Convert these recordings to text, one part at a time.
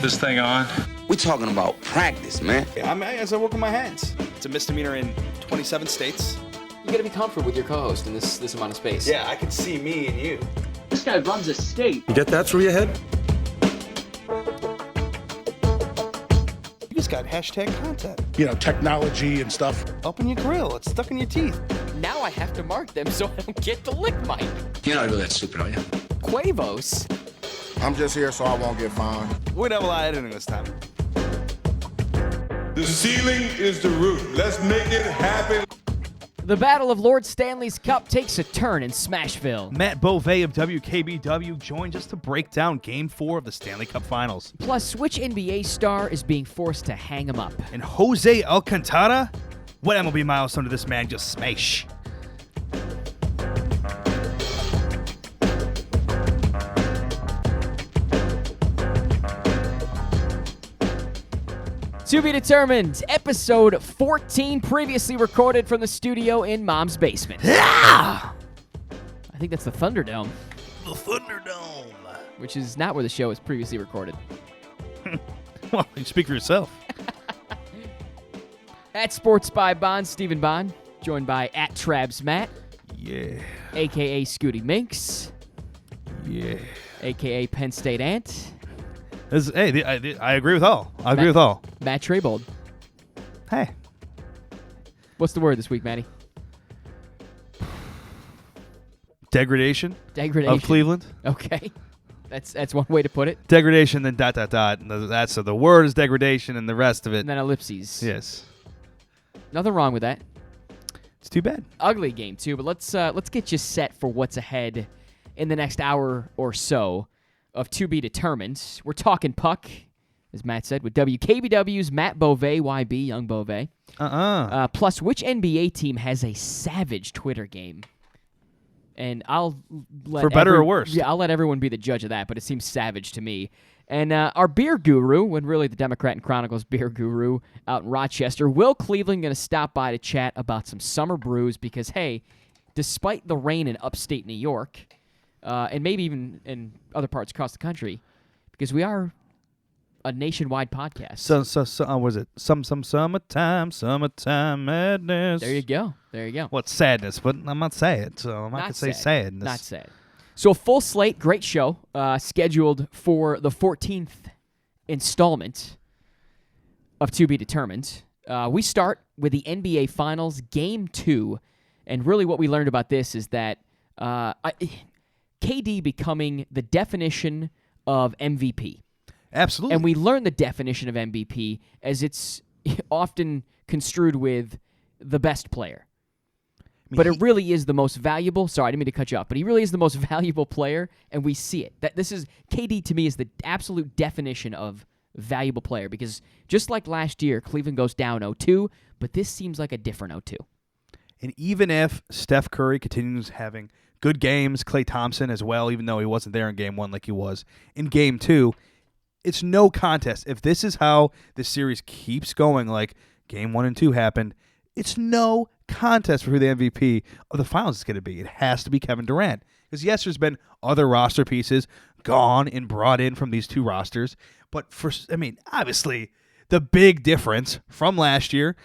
this thing on? We talking about practice, man. I work with my hands. It's a misdemeanor in 27 states. You gotta be comfortable with your co-host in this amount of space. Yeah, I can see me and you. This guy runs a state. You get that through your head? You just got hashtag content. You know, technology and stuff. Open your grill. It's stuck in your teeth. Now I have to mark them so I don't get to lick mine. You're not really that stupid, are you? Quavos. I'm just here so I won't get fined. We never lie editing this time. The ceiling is the roof. Let's make it happen. The Battle of Lord Stanley's Cup takes a turn in Smashville. Matt Bove of WKBW joins us to break down Game 4 of the Stanley Cup Finals. Plus, which NBA star is being forced to hang him up? And Jose Alcantara? What MLB milestone did this man just smash? To be determined, episode 14, previously recorded from the studio in Mom's basement. I think that's the Thunderdome. The Thunderdome. Which is not where the show was previously recorded. Well, you speak for yourself. At Sports by Bond, Stephen Bond, joined by at Trabs Matt. Yeah. A.K.A. Scooty Minx. Yeah. A.K.A. Penn State Ant. I agree with all. I agree with all. Matt Traybold. Hey. What's the word this week, Matty? Degradation Degradation. of Cleveland. Okay. That's one way to put it. Degradation, then ... And so the word is degradation, and the rest of it. And then ellipses. Yes. Nothing wrong with that. It's too bad. Ugly game, too, but let's get you set for what's ahead in the next hour or so of To Be Determined. We're talking puck, as Matt said, with WKBW's Matt Bove, YB, Young Bove. Plus, which NBA team has a savage Twitter game? And I'll let for better or worse. Yeah, I'll let everyone be the judge of that, but it seems savage to me. And our beer guru, when really the Democrat and Chronicles beer guru out in Rochester, Will Cleveland, going to stop by to chat about some summer brews because, hey, despite the rain in upstate New York, and maybe even in other parts across the country, because we are a nationwide podcast. So was it summertime madness? There you go. What's sadness? But I'm not sad, so I'm not gonna say sadness. Not sad. So a full slate, great show, scheduled for the 14th installment of To Be Determined. We start with the NBA Finals, Game 2, and really what we learned about this is that KD becoming the definition of MVP. Absolutely. And we learn the definition of MVP as it's often construed with the best player. But it really is the most valuable. Sorry, I didn't mean to cut you off. But he really is the most valuable player, and we see it. KD to me is the absolute definition of valuable player because just like last year, Cleveland goes down 0-2, but this seems like a different 0-2. And even if Steph Curry continues having good games, Klay Thompson as well, even though he wasn't there in Game 1 like he was in Game 2, it's no contest. If this is how the series keeps going like Game 1 and 2 happened, it's no contest for who the MVP of the finals is going to be. It has to be Kevin Durant. Because, yes, there's been other roster pieces gone and brought in from these two rosters. But, obviously, the big difference from last year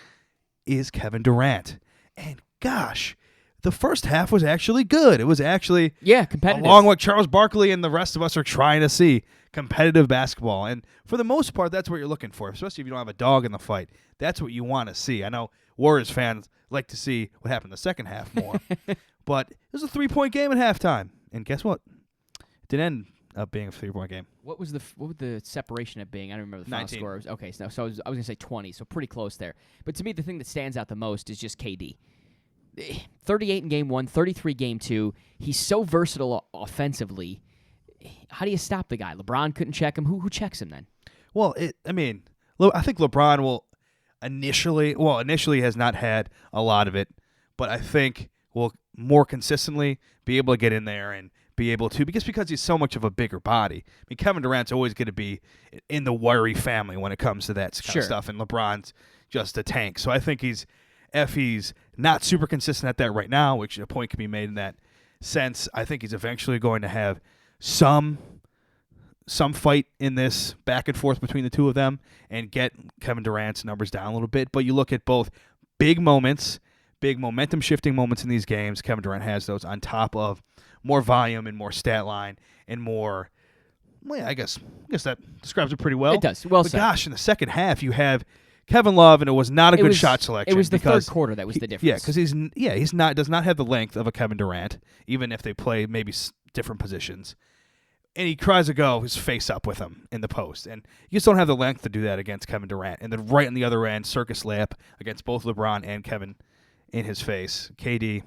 is Kevin Durant. And, gosh, the first half was actually good. It was actually competitive. Along what Charles Barkley and the rest of us are trying to see, competitive basketball. And for the most part, that's what you're looking for, especially if you don't have a dog in the fight. That's what you want to see. I know Warriors fans like to see what happened in the second half more. But it was a 3-point game at halftime. And guess what? It didn't end up being a 3-point game. What would the separation of being? I don't remember the final 19. score. Okay, so I was going to say 20, so pretty close there. But to me, the thing that stands out the most is just KD. 38 in Game 1, 33 Game 2. He's so versatile offensively. How do you stop the guy? LeBron couldn't check him. Who checks him then? Well, I think LeBron will initially has not had a lot of it, but I think will more consistently be able to get in there and be able to, because he's so much of a bigger body. I mean, Kevin Durant's always going to be in the worry family when it comes to that kind of stuff, and LeBron's just a tank. So I think if he's not super consistent at that right now, which a point can be made in that sense, I think he's eventually going to have some some fight in this back and forth between the two of them and get Kevin Durant's numbers down a little bit. But you look at both big moments, big momentum-shifting moments in these games. Kevin Durant has those on top of more volume and more stat line and more. Well, yeah, I guess that describes it pretty well. It does. Well but said. gosh, in the second half, you have Kevin Love, and it was not a good shot selection. It was the because third quarter that was the difference. Yeah, because he's does not have the length of a Kevin Durant, even if they play maybe different positions. And he tries to go his face up with him in the post, and you just don't have the length to do that against Kevin Durant. And then right on the other end, circus lap against both LeBron and Kevin in his face. KD,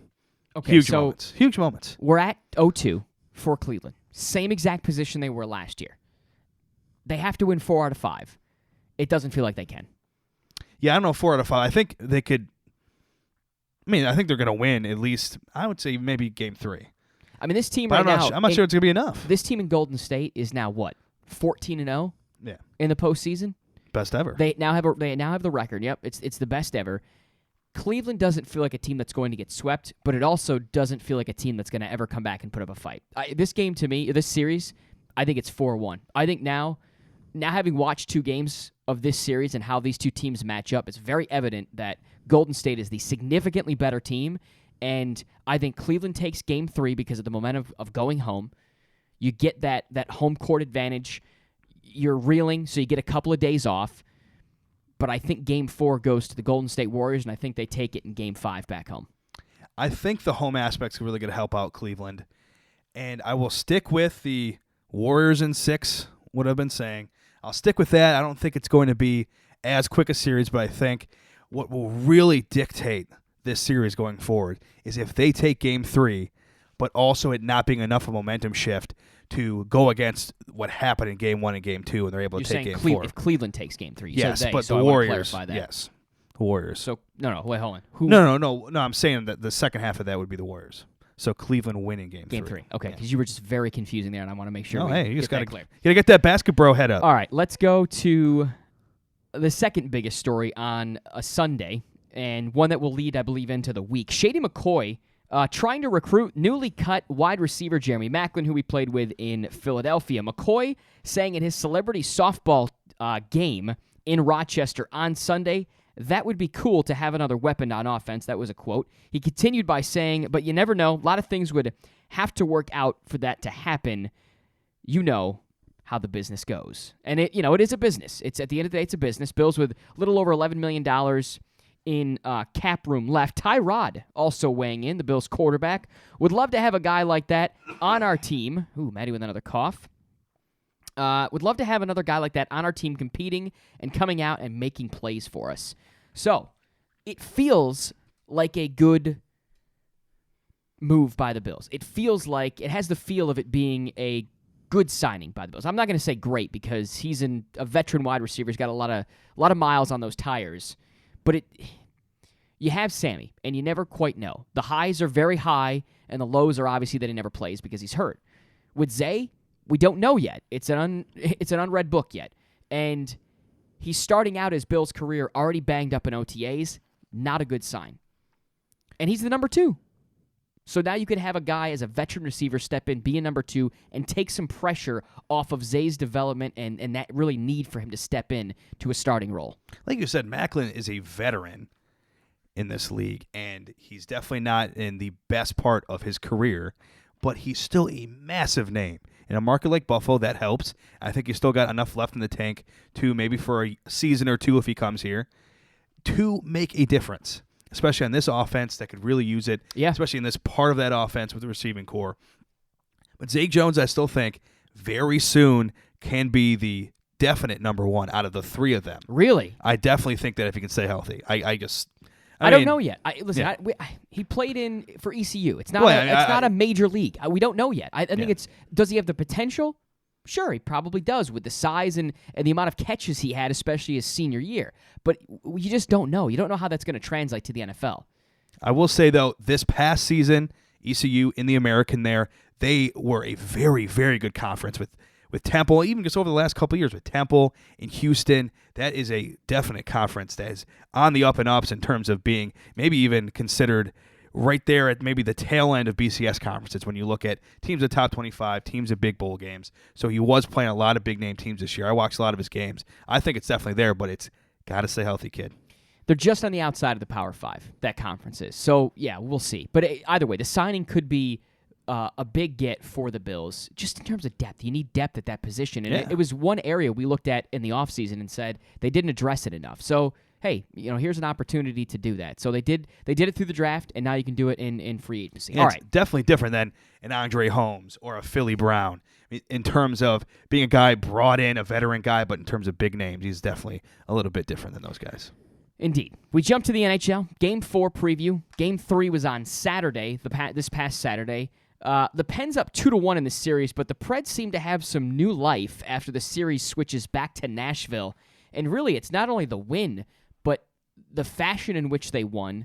huge moments. We're at 0-2 for Cleveland. Same exact position they were last year. They have to win 4 out of 5. It doesn't feel like they can. Yeah, I don't know, 4 out of 5. I think they could. I think they're going to win at least. I would say maybe Game 3. I mean, this team But right now. I'm not sure it's going to be enough. This team in Golden State is now what, 14-0? Yeah, in the postseason. best ever. They now have the record. Yep, it's the best ever. Cleveland doesn't feel like a team that's going to get swept, but it also doesn't feel like a team that's going to ever come back and put up a fight. This game to me, this series, I think it's 4-1. I think now having watched 2 games of this series and how these two teams match up, it's very evident that Golden State is the significantly better team. And I think Cleveland takes Game 3 because of the momentum of going home. You get that home court advantage. You're reeling, so you get a couple of days off. But I think Game 4 goes to the Golden State Warriors, and I think they take it in Game 5 back home. I think the home aspect's really going to help out Cleveland. And I will stick with the Warriors in 6, what I've been saying. I'll stick with that. I don't think it's going to be as quick a series, but I think what will really dictate this series going forward is if they take Game 3, but also it not being enough of a momentum shift to go against what happened in Game 1 and Game 2, and they're able to take Game 4. If Cleveland takes Game 3, yes, said they, but so the I want to Warriors, clarify that. yes, the Warriors. So wait, hold on. Who? No. I'm saying that the second half of that would be the Warriors. So Cleveland winning Game 3. Okay, because you were just very confusing there, and I want to make sure. You just got gotta get that basketball head up. All right, let's go to the second biggest story on a Sunday, and one that will lead, I believe, into the week. Shady McCoy trying to recruit newly cut wide receiver Jeremy Maclin, who we played with in Philadelphia. McCoy saying in his celebrity softball game in Rochester on Sunday, that would be cool to have another weapon on offense. That was a quote. He continued by saying, but you never know. A lot of things would have to work out for that to happen. You know how the business goes. And it is a business. It's at the end of the day, it's a business. Bills with a little over $11 million in cap room left. Tyrod also weighing in, the Bills quarterback. Would love to have a guy like that on our team. Ooh, Maddie with another cough. Would love to have another guy like that on our team competing and coming out and making plays for us. So, it feels like a good move by the Bills. It feels like it has the feel of it being a good signing by the Bills. I'm not going to say great because he's a veteran wide receiver. He's got a lot of miles on those tires. But you have Sammy, and you never quite know. The highs are very high, and the lows are obviously that he never plays because he's hurt. With Zay, we don't know yet. It's an unread book yet. And he's starting out his Bills career already banged up in OTAs. Not a good sign. And he's the number 2. So now you could have a guy as a veteran receiver step in, be a number 2, and take some pressure off of Zay's development and that really need for him to step in to a starting role. Like you said, Maclin is a veteran in this league, and he's definitely not in the best part of his career, but he's still a massive name. In a market like Buffalo, that helps. I think he's still got enough left in the tank to maybe for a season or 2 if he comes here to make a difference, especially on this offense that could really use it, especially in this part of that offense with the receiving core. But Zay Jones, I still think, very soon can be the definite number 1 out of the 3 of them. Really? I definitely think that if he can stay healthy. I don't know yet. He played for ECU. It's not not a major league. We don't know yet. I think does he have the potential? Sure, he probably does with the size and the amount of catches he had, especially his senior year. But you just don't know. You don't know how that's going to translate to the NFL. I will say, though, this past season, ECU in the American there, they were a very, very good conference with Temple, even just over the last couple of years with Temple in Houston. That is a definite conference that is on the up and ups in terms of being maybe even considered right there at maybe the tail end of BCS conferences when you look at teams at top 25, teams at big bowl games. So he was playing a lot of big-name teams this year. I watched a lot of his games. I think it's definitely there, but it's got to stay healthy, kid. They're just on the outside of the Power 5, that conference is. So, yeah, we'll see. But either way, the signing could be a big get for the Bills, just in terms of depth. You need depth at that position. And it was one area we looked at in the offseason and said they didn't address it enough. So, hey, here's an opportunity to do that. So they did it through the draft, and now you can do it in free agency. Yeah, all it's right. definitely different than an Andre Holmes or a Philly Brown in terms of being a guy brought in, a veteran guy, but in terms of big names, he's definitely a little bit different than those guys. Indeed. We jump to the NHL. Game 4 preview. Game 3 was on Saturday, this past Saturday. The Pens up 2-1 in the series, but the Preds seem to have some new life after the series switches back to Nashville. And really, it's not only the win, but the fashion in which they won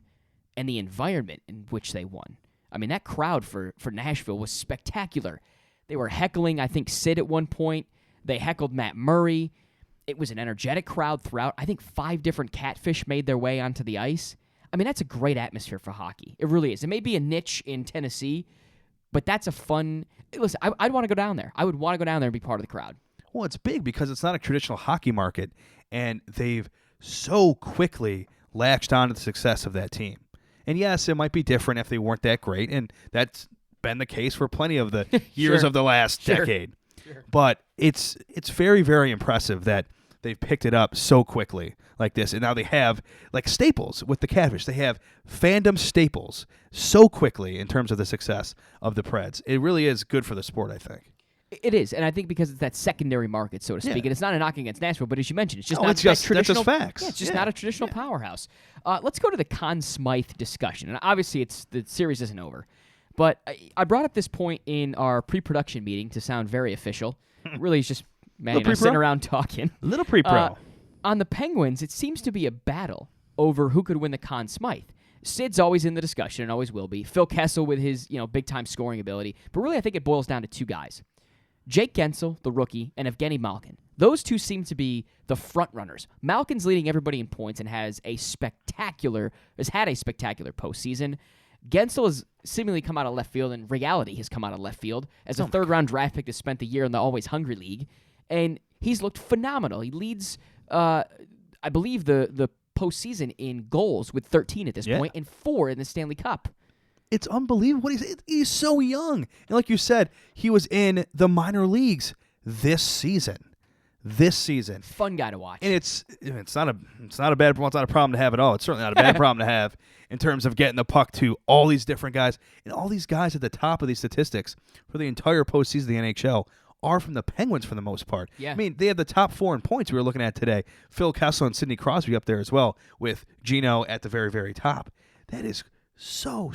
and the environment in which they won. I mean, that crowd for Nashville was spectacular. They were heckling, I think, Sid at one point. They heckled Matt Murray. It was an energetic crowd throughout. I think 5 different catfish made their way onto the ice. I mean, that's a great atmosphere for hockey. It really is. It may be a niche in Tennessee, but that's a fun... Listen, I'd want to go down there. I would want to go down there and be part of the crowd. Well, it's big because it's not a traditional hockey market, and they've so quickly latched on to the success of that team. And yes, it might be different if they weren't that great, and that's been the case for plenty of the years of the last decade. Sure. But it's very, very impressive that they've picked it up so quickly like this. And now they have, like, staples with the Catfish. They have fandom staples so quickly in terms of the success of the Preds. It really is good for the sport, I think. It is, and I think because it's that secondary market, so to speak, and it's not a knock against Nashville, but as you mentioned, it's just not traditional. That's just facts. Yeah, it's just not a traditional powerhouse. Let's go to the Conn Smythe discussion, and obviously the series isn't over. But I brought up this point in our pre-production meeting to sound very official. Really, it's just Manny and I sitting around talking. A little pre-pro. On the Penguins, it seems to be a battle over who could win the Conn Smythe. Sid's always in the discussion and always will be. Phil Kessel with his big-time scoring ability. But really, I think it boils down to 2 guys. Jake Gensel, the rookie, and Evgeny Malkin. Those 2 seem to be the front runners. Malkin's leading everybody in points and has had a spectacular postseason. Gensel has seemingly come out of left field, and reality has come out of left field as a third-round draft pick that spent the year in the Always Hungry League, and he's looked phenomenal. He leads, I believe, the postseason in goals with 13 at this point and 4 in the Stanley Cup. It's unbelievable. He's so young. And like you said, he was in the minor leagues this season. Fun guy to watch. And it's not a bad, well, it's not a problem to have at all. It's certainly not a bad problem to have in terms of getting the puck to all these different guys. And all these guys at the top of these statistics for the entire postseason of the NHL are from the Penguins for the most part. Yeah. I mean, they have the top 4 in points we were looking at today. Phil Kessel and Sidney Crosby up there as well, with Gino at the very, very top. That is so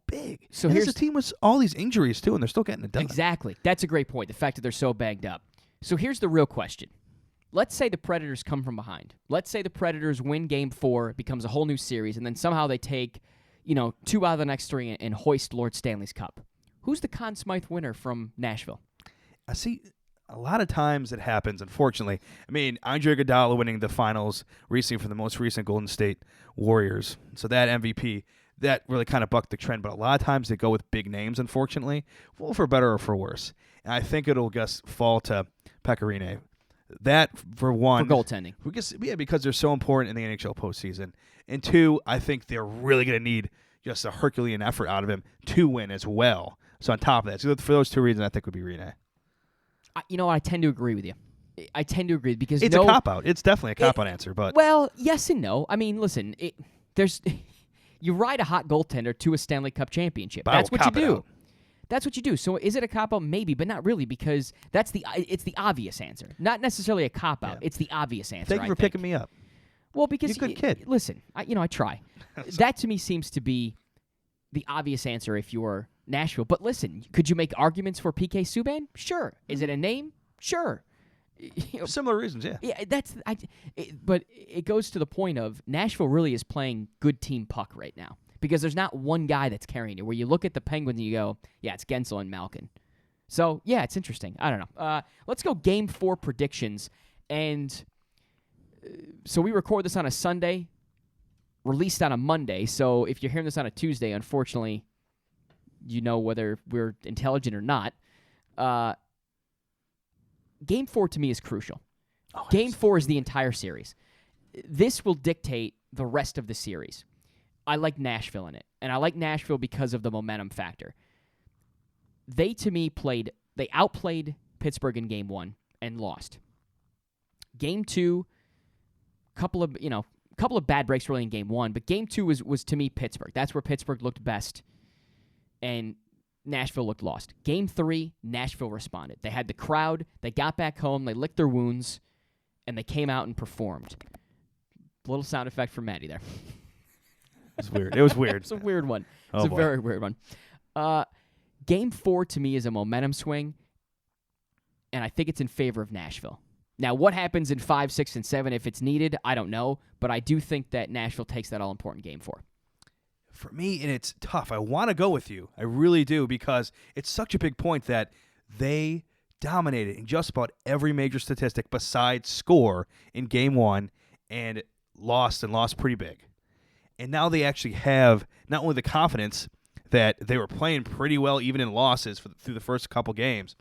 big. So here's a team with all these injuries too, and they're still getting it done. Exactly. That's a great point, the fact that they're so banged up. So here's the real question. Let's say the Predators come from behind. Let's say the Predators win Game 4, it becomes a whole new series, and then somehow they take 2 out of the next 3 and hoist Lord Stanley's Cup. Who's the Conn Smythe winner from Nashville? I see a lot of times it happens, unfortunately. I mean, Andre Iguodala winning the finals recently for the most recent Golden State Warriors. So that MVP, that really kind of bucked the trend. But a lot of times they go with big names, unfortunately, well, for better or for worse. And I think it'll just fall to Pecorine. That, for one. For goaltending. Because they're so important in the NHL postseason. And 2, I think they're really going to need just a Herculean effort out of him to win as well. So on top of that, so for those 2 reasons, I think would be Rene. You know what? I tend to agree with you. I tend to agree because it's a cop-out. It's definitely a cop-out answer. But well, yes and no. I mean, listen, you ride a hot goaltender to a Stanley Cup championship. That's what you do. That's what you do. So is it a cop-out? Maybe, but not really, because it's the obvious answer. Not necessarily a cop-out. Yeah. It's the obvious answer. Thank you for picking me up. Well, because you're a good kid. Listen, I try. That to me seems to be the obvious answer if you're Nashville. But listen, could you make arguments for PK Subban? Sure. Is it a name? Sure. Similar reasons, yeah. Yeah, but it goes to the point of Nashville really is playing good team puck right now because there's not one guy that's carrying it. Where you look at the Penguins and you go, yeah, it's Gensel and Malkin. So yeah, it's interesting. I don't know. Let's go Game 4 predictions, and so we record this on a Sunday. released on a Monday, so if you're hearing this on a Tuesday, unfortunately, you know whether we're intelligent or not. Game 4 to me is crucial. Game 4 is the entire series. This will dictate the rest of the series. I like Nashville in it, and I like Nashville because of the momentum factor. They, to me, outplayed Pittsburgh in Game 1 and lost. Game 2, couple of bad breaks really in Game 1, but Game 2 was to me Pittsburgh. That's where Pittsburgh looked best, and Nashville looked lost. Game 3, Nashville responded. They had the crowd. They got back home. They licked their wounds, and they came out and performed. Little sound effect from Maddie there. It was weird. It was weird. It's a weird one. It's a very weird one. Game 4 to me is a momentum swing, and I think it's in favor of Nashville. Now, what happens in 5, 6, and 7 if it's needed, I don't know, but I do think that Nashville takes that all-important Game 4. For me, and it's tough. I want to go with you. I really do, because it's such a big point that they dominated in just about every major statistic besides score in Game 1 and lost pretty big. And now they actually have not only the confidence that they were playing pretty well even in losses through the first couple games,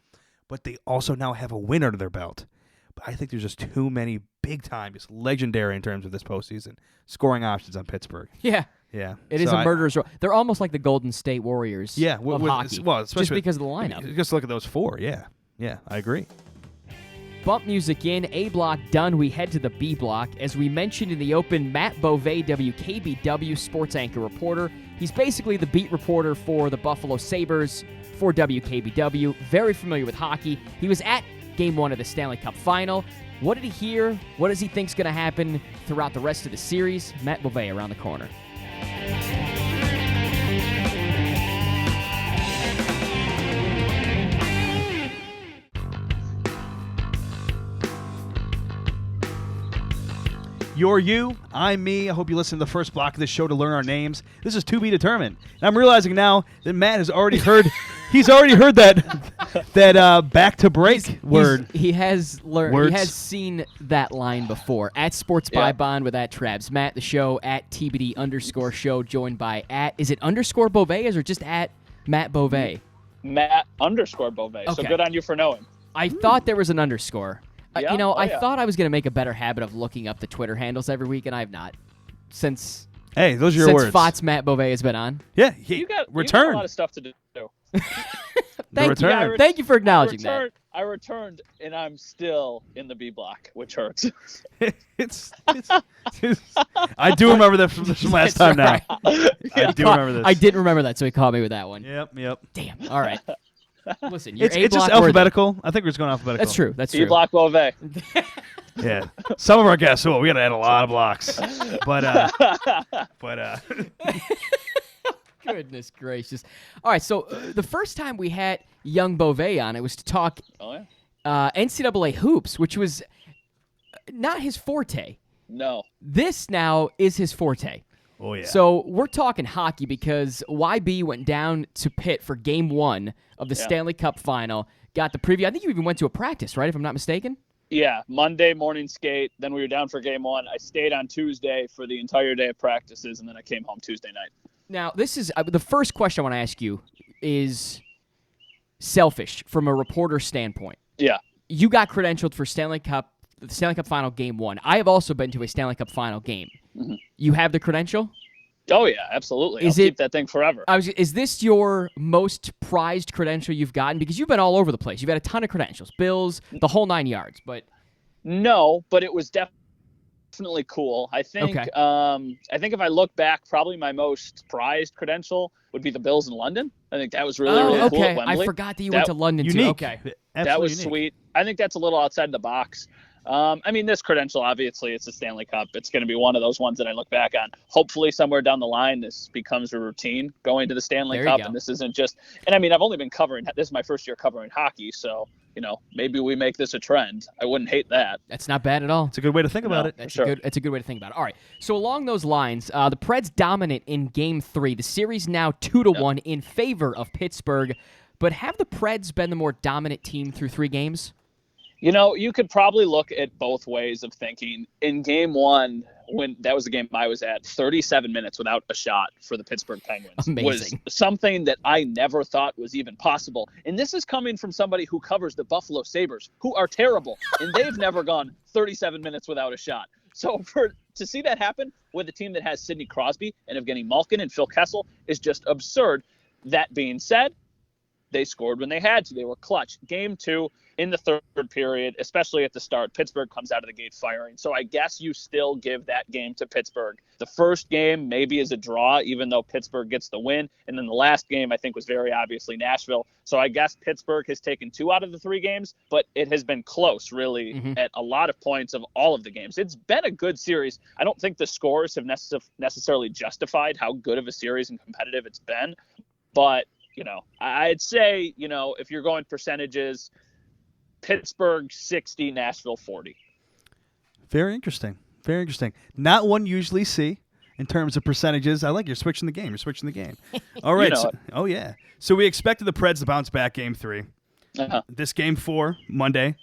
but they also now have a win under their belt. But I think there's just too many big-time, just legendary in terms of this postseason, scoring options on Pittsburgh. Yeah. Yeah. It is a murderer's row. They're almost like the Golden State Warriors of hockey, well, just because of the lineup. Just look at those 4, yeah. Yeah, I agree. Bump music in, A block done, we head to the B block. As we mentioned in the open, Matt Bove, WKBW sports anchor reporter. He's basically the beat reporter for the Buffalo Sabres for WKBW. Very familiar with hockey. He was at Game 1 of the Stanley Cup Final. What did he hear? What does he think's going to happen throughout the rest of the series? Matt Bove around the corner. You're you, I'm me. I hope you listen to the first block of this show to learn our names. This is to be determined. And I'm realizing now that Matt has already heard he's already heard that back to break word. He has learned. Words. He has seen that line before. At Sports by Bond with @Trabs. Matt the show at TBD_show, joined by is it underscore Bove or just at Matt Bove? Matt _Bove. So Okay. good on you for knowing. I thought there was an underscore. Yeah? I thought I was going to make a better habit of looking up the Twitter handles every week, and I have not. Since Those are your words. Fots Matt Bove has been on. Yeah, You got return. a lot of stuff to do. Thank you. return. Thank you for acknowledging that. I returned, and I'm still in the B block, which hurts. it's I do remember that from last time now. I do remember this. I didn't remember that, so he called me with that one. Yep. Damn. All right. Listen, you're It's just alphabetical. I think we're just going alphabetical. That's true. That's B true. block Bove. Yeah. Some of our guests, we got to add a lot of blocks. But Goodness gracious. All right, so the first time we had young Bove on, it was to talk NCAA hoops, which was not his forte. No. This now is his forte. oh yeah. So we're talking hockey because YB went down to Pitt for Game 1 of the Stanley Cup Final. Got the preview. I think you even went to a practice, right, if I'm not mistaken? Yeah, Monday morning skate. Then we were down for Game 1. I stayed on Tuesday for the entire day of practices, and then I came home Tuesday night. Now, this is the first question I want to ask you is selfish from a reporter standpoint. Yeah. You got credentialed for the Stanley Cup Final Game 1. I have also been to a Stanley Cup Final game. Mm-hmm. You have the credential? Oh, yeah, absolutely. I'll keep that thing forever. Is this your most prized credential you've gotten? Because you've been all over the place. You've had a ton of credentials, bills, the whole 9 yards. But No, but it was definitely cool. I think if I look back, probably my most prized credential would be the Bills in London. I think that was really cool at Wembley. I forgot that you went to London too. Okay. That was sweet. I think that's a little outside the box. I mean, this credential, obviously, it's a Stanley Cup. It's going to be one of those ones that I look back on. Hopefully, somewhere down the line, this becomes a routine going to the Stanley Cup. And this isn't just – and, I mean, I've only been covering – this is my first year covering hockey. So, maybe we make this a trend. I wouldn't hate that. That's not bad at all. It's a good way to think about it. It's a good way to think about it. All right. So, along those lines, the Preds dominant in Game 3. The series now 2-1 in favor of Pittsburgh. But have the Preds been the more dominant team through 3 games? You could probably look at both ways of thinking. In Game 1, when that was the game I was at, 37 minutes without a shot for the Pittsburgh Penguins Amazing. was something that I never thought was even possible. And this is coming from somebody who covers the Buffalo Sabres, who are terrible, and they've never gone 37 minutes without a shot. So to see that happen with a team that has Sidney Crosby and Evgeny Malkin and Phil Kessel is just absurd. That being said, they scored when they had to. They were clutch. Game 2, in the third period, especially at the start, Pittsburgh comes out of the gate firing. So I guess you still give that game to Pittsburgh. The first game maybe is a draw, even though Pittsburgh gets the win. And then the last game, I think, was very obviously Nashville. So I guess Pittsburgh has taken 2 out of the 3 games, but it has been close, really, at a lot of points of all of the games. It's been a good series. I don't think the scores have necessarily justified how good of a series and competitive it's been. But, I'd say, if you're going percentages, Pittsburgh 60, Nashville 40. Very interesting. Very interesting. Not one usually see in terms of percentages. I like you're switching the game. All right. Oh, yeah. So we expected the Preds to bounce back game 3. Uh-huh. This game 4, Monday,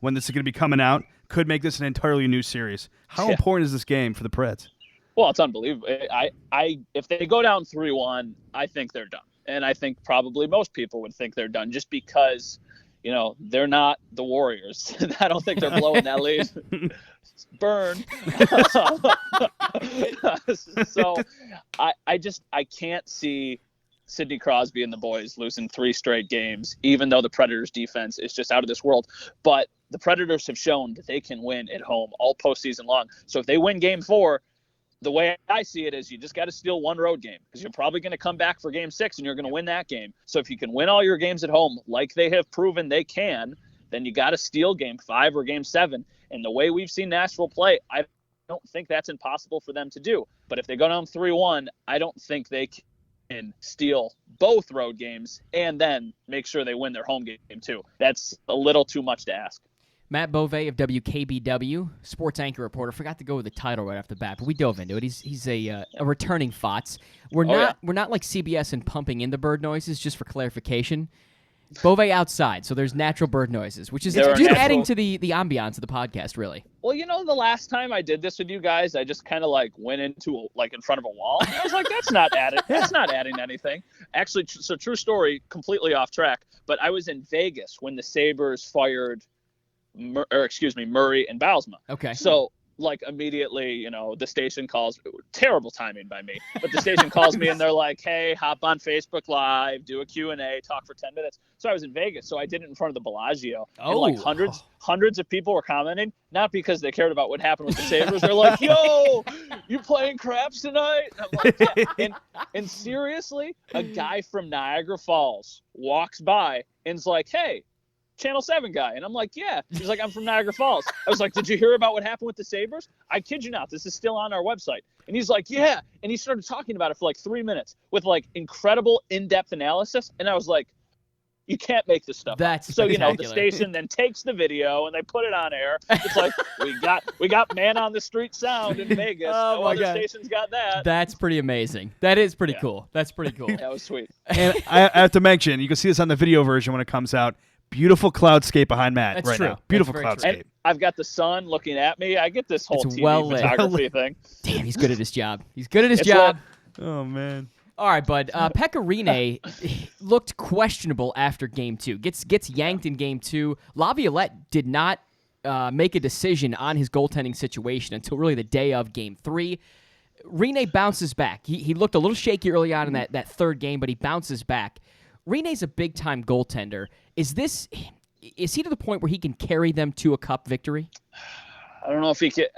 when this is going to be coming out, could make this an entirely new series. How important is this game for the Preds? Well, it's unbelievable. If they go down 3-1, I think they're done. And I think probably most people would think they're done just because, they're not the Warriors. I don't think they're blowing that lead. Burn. So I can't see Sidney Crosby and the boys losing 3 straight games, even though the Predators defense is just out of this world. But the Predators have shown that they can win at home all postseason long. So if they win game 4, the way I see it is you just got to steal one road game because you're probably going to come back for game 6 and you're going to win that game. So if you can win all your games at home like they have proven they can, then you got to steal game 5 or game 7. And the way we've seen Nashville play, I don't think that's impossible for them to do. But if they go down 3-1, I don't think they can steal both road games and then make sure they win their home game too. That's a little too much to ask. Matt Bove of WKBW, sports anchor reporter. Forgot to go with the title right off the bat, but we dove into it. He's a returning FOTS. We're not like CBS and pumping in the bird noises, just for clarification. Bove outside, so there's natural bird noises, which is just adding to the ambiance of the podcast, really. Well, the last time I did this with you guys, I just kind of went into in front of a wall. I was like, that's not adding anything. Actually, so true story, completely off track. But I was in Vegas when the Sabres fired Murray and Bausma. Okay. So immediately, the station calls, terrible timing by me, but the station calls me and they're like, hey, hop on Facebook Live, do a Q&A, talk for 10 minutes. So I was in Vegas, so I did it in front of the Bellagio. Oh. And hundreds of people were commenting, not because they cared about what happened with the Sabres. They're like, yo, you playing craps tonight? And I'm like, yeah. And seriously, a guy from Niagara Falls walks by and's like, hey, Channel 7 guy. And I'm like, yeah. He's like, I'm from Niagara Falls. I was like, did you hear about what happened with the Sabres? I kid you not. This is still on our website. And he's like, yeah. And he started talking about it for 3 minutes with incredible in-depth analysis. And I was like, you can't make this stuff up. So, the station then takes the video and they put it on air. It's like, we got man on the street sound in Vegas. No other station's got that. That's pretty amazing. That is pretty cool. That's pretty cool. That was sweet. And I have to mention, you can see this on the video version when it comes out. Beautiful cloudscape behind Matt now. Beautiful cloudscape. And I've got the sun looking at me. I get this whole TV photography thing. Damn, he's good at his job. Job. Oh, man. All right, bud. Pekka Rinne looked questionable after Game 2. Gets yanked in Game 2. Laviolette did not make a decision on his goaltending situation until really the day of Game 3. Rinne bounces back. He looked a little shaky early on in that third game, but he bounces back. Rinne's a big-time goaltender. Is he to the point where he can carry them to a cup victory? I don't know if he could.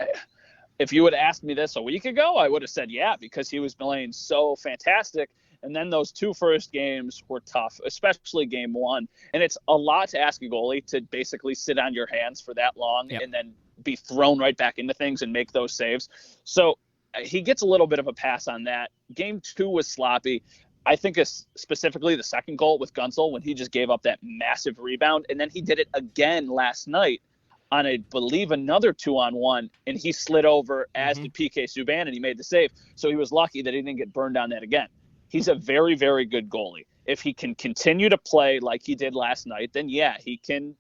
If you would ask me this a week ago, I would have said yeah, because he was playing so fantastic. And then those 2 first games were tough, especially game 1. And it's a lot to ask a goalie to basically sit on your hands for that long and then be thrown right back into things and make those saves. So he gets a little bit of a pass on that. Game 2 was sloppy. I think specifically the second goal with Gunsel when he just gave up that massive rebound. And then he did it again last night on, I believe, another 2-on-1. And he slid over as did PK Subban and he made the save. So he was lucky that he didn't get burned on that again. He's a very, very good goalie. If he can continue to play like he did last night, then yeah, he can,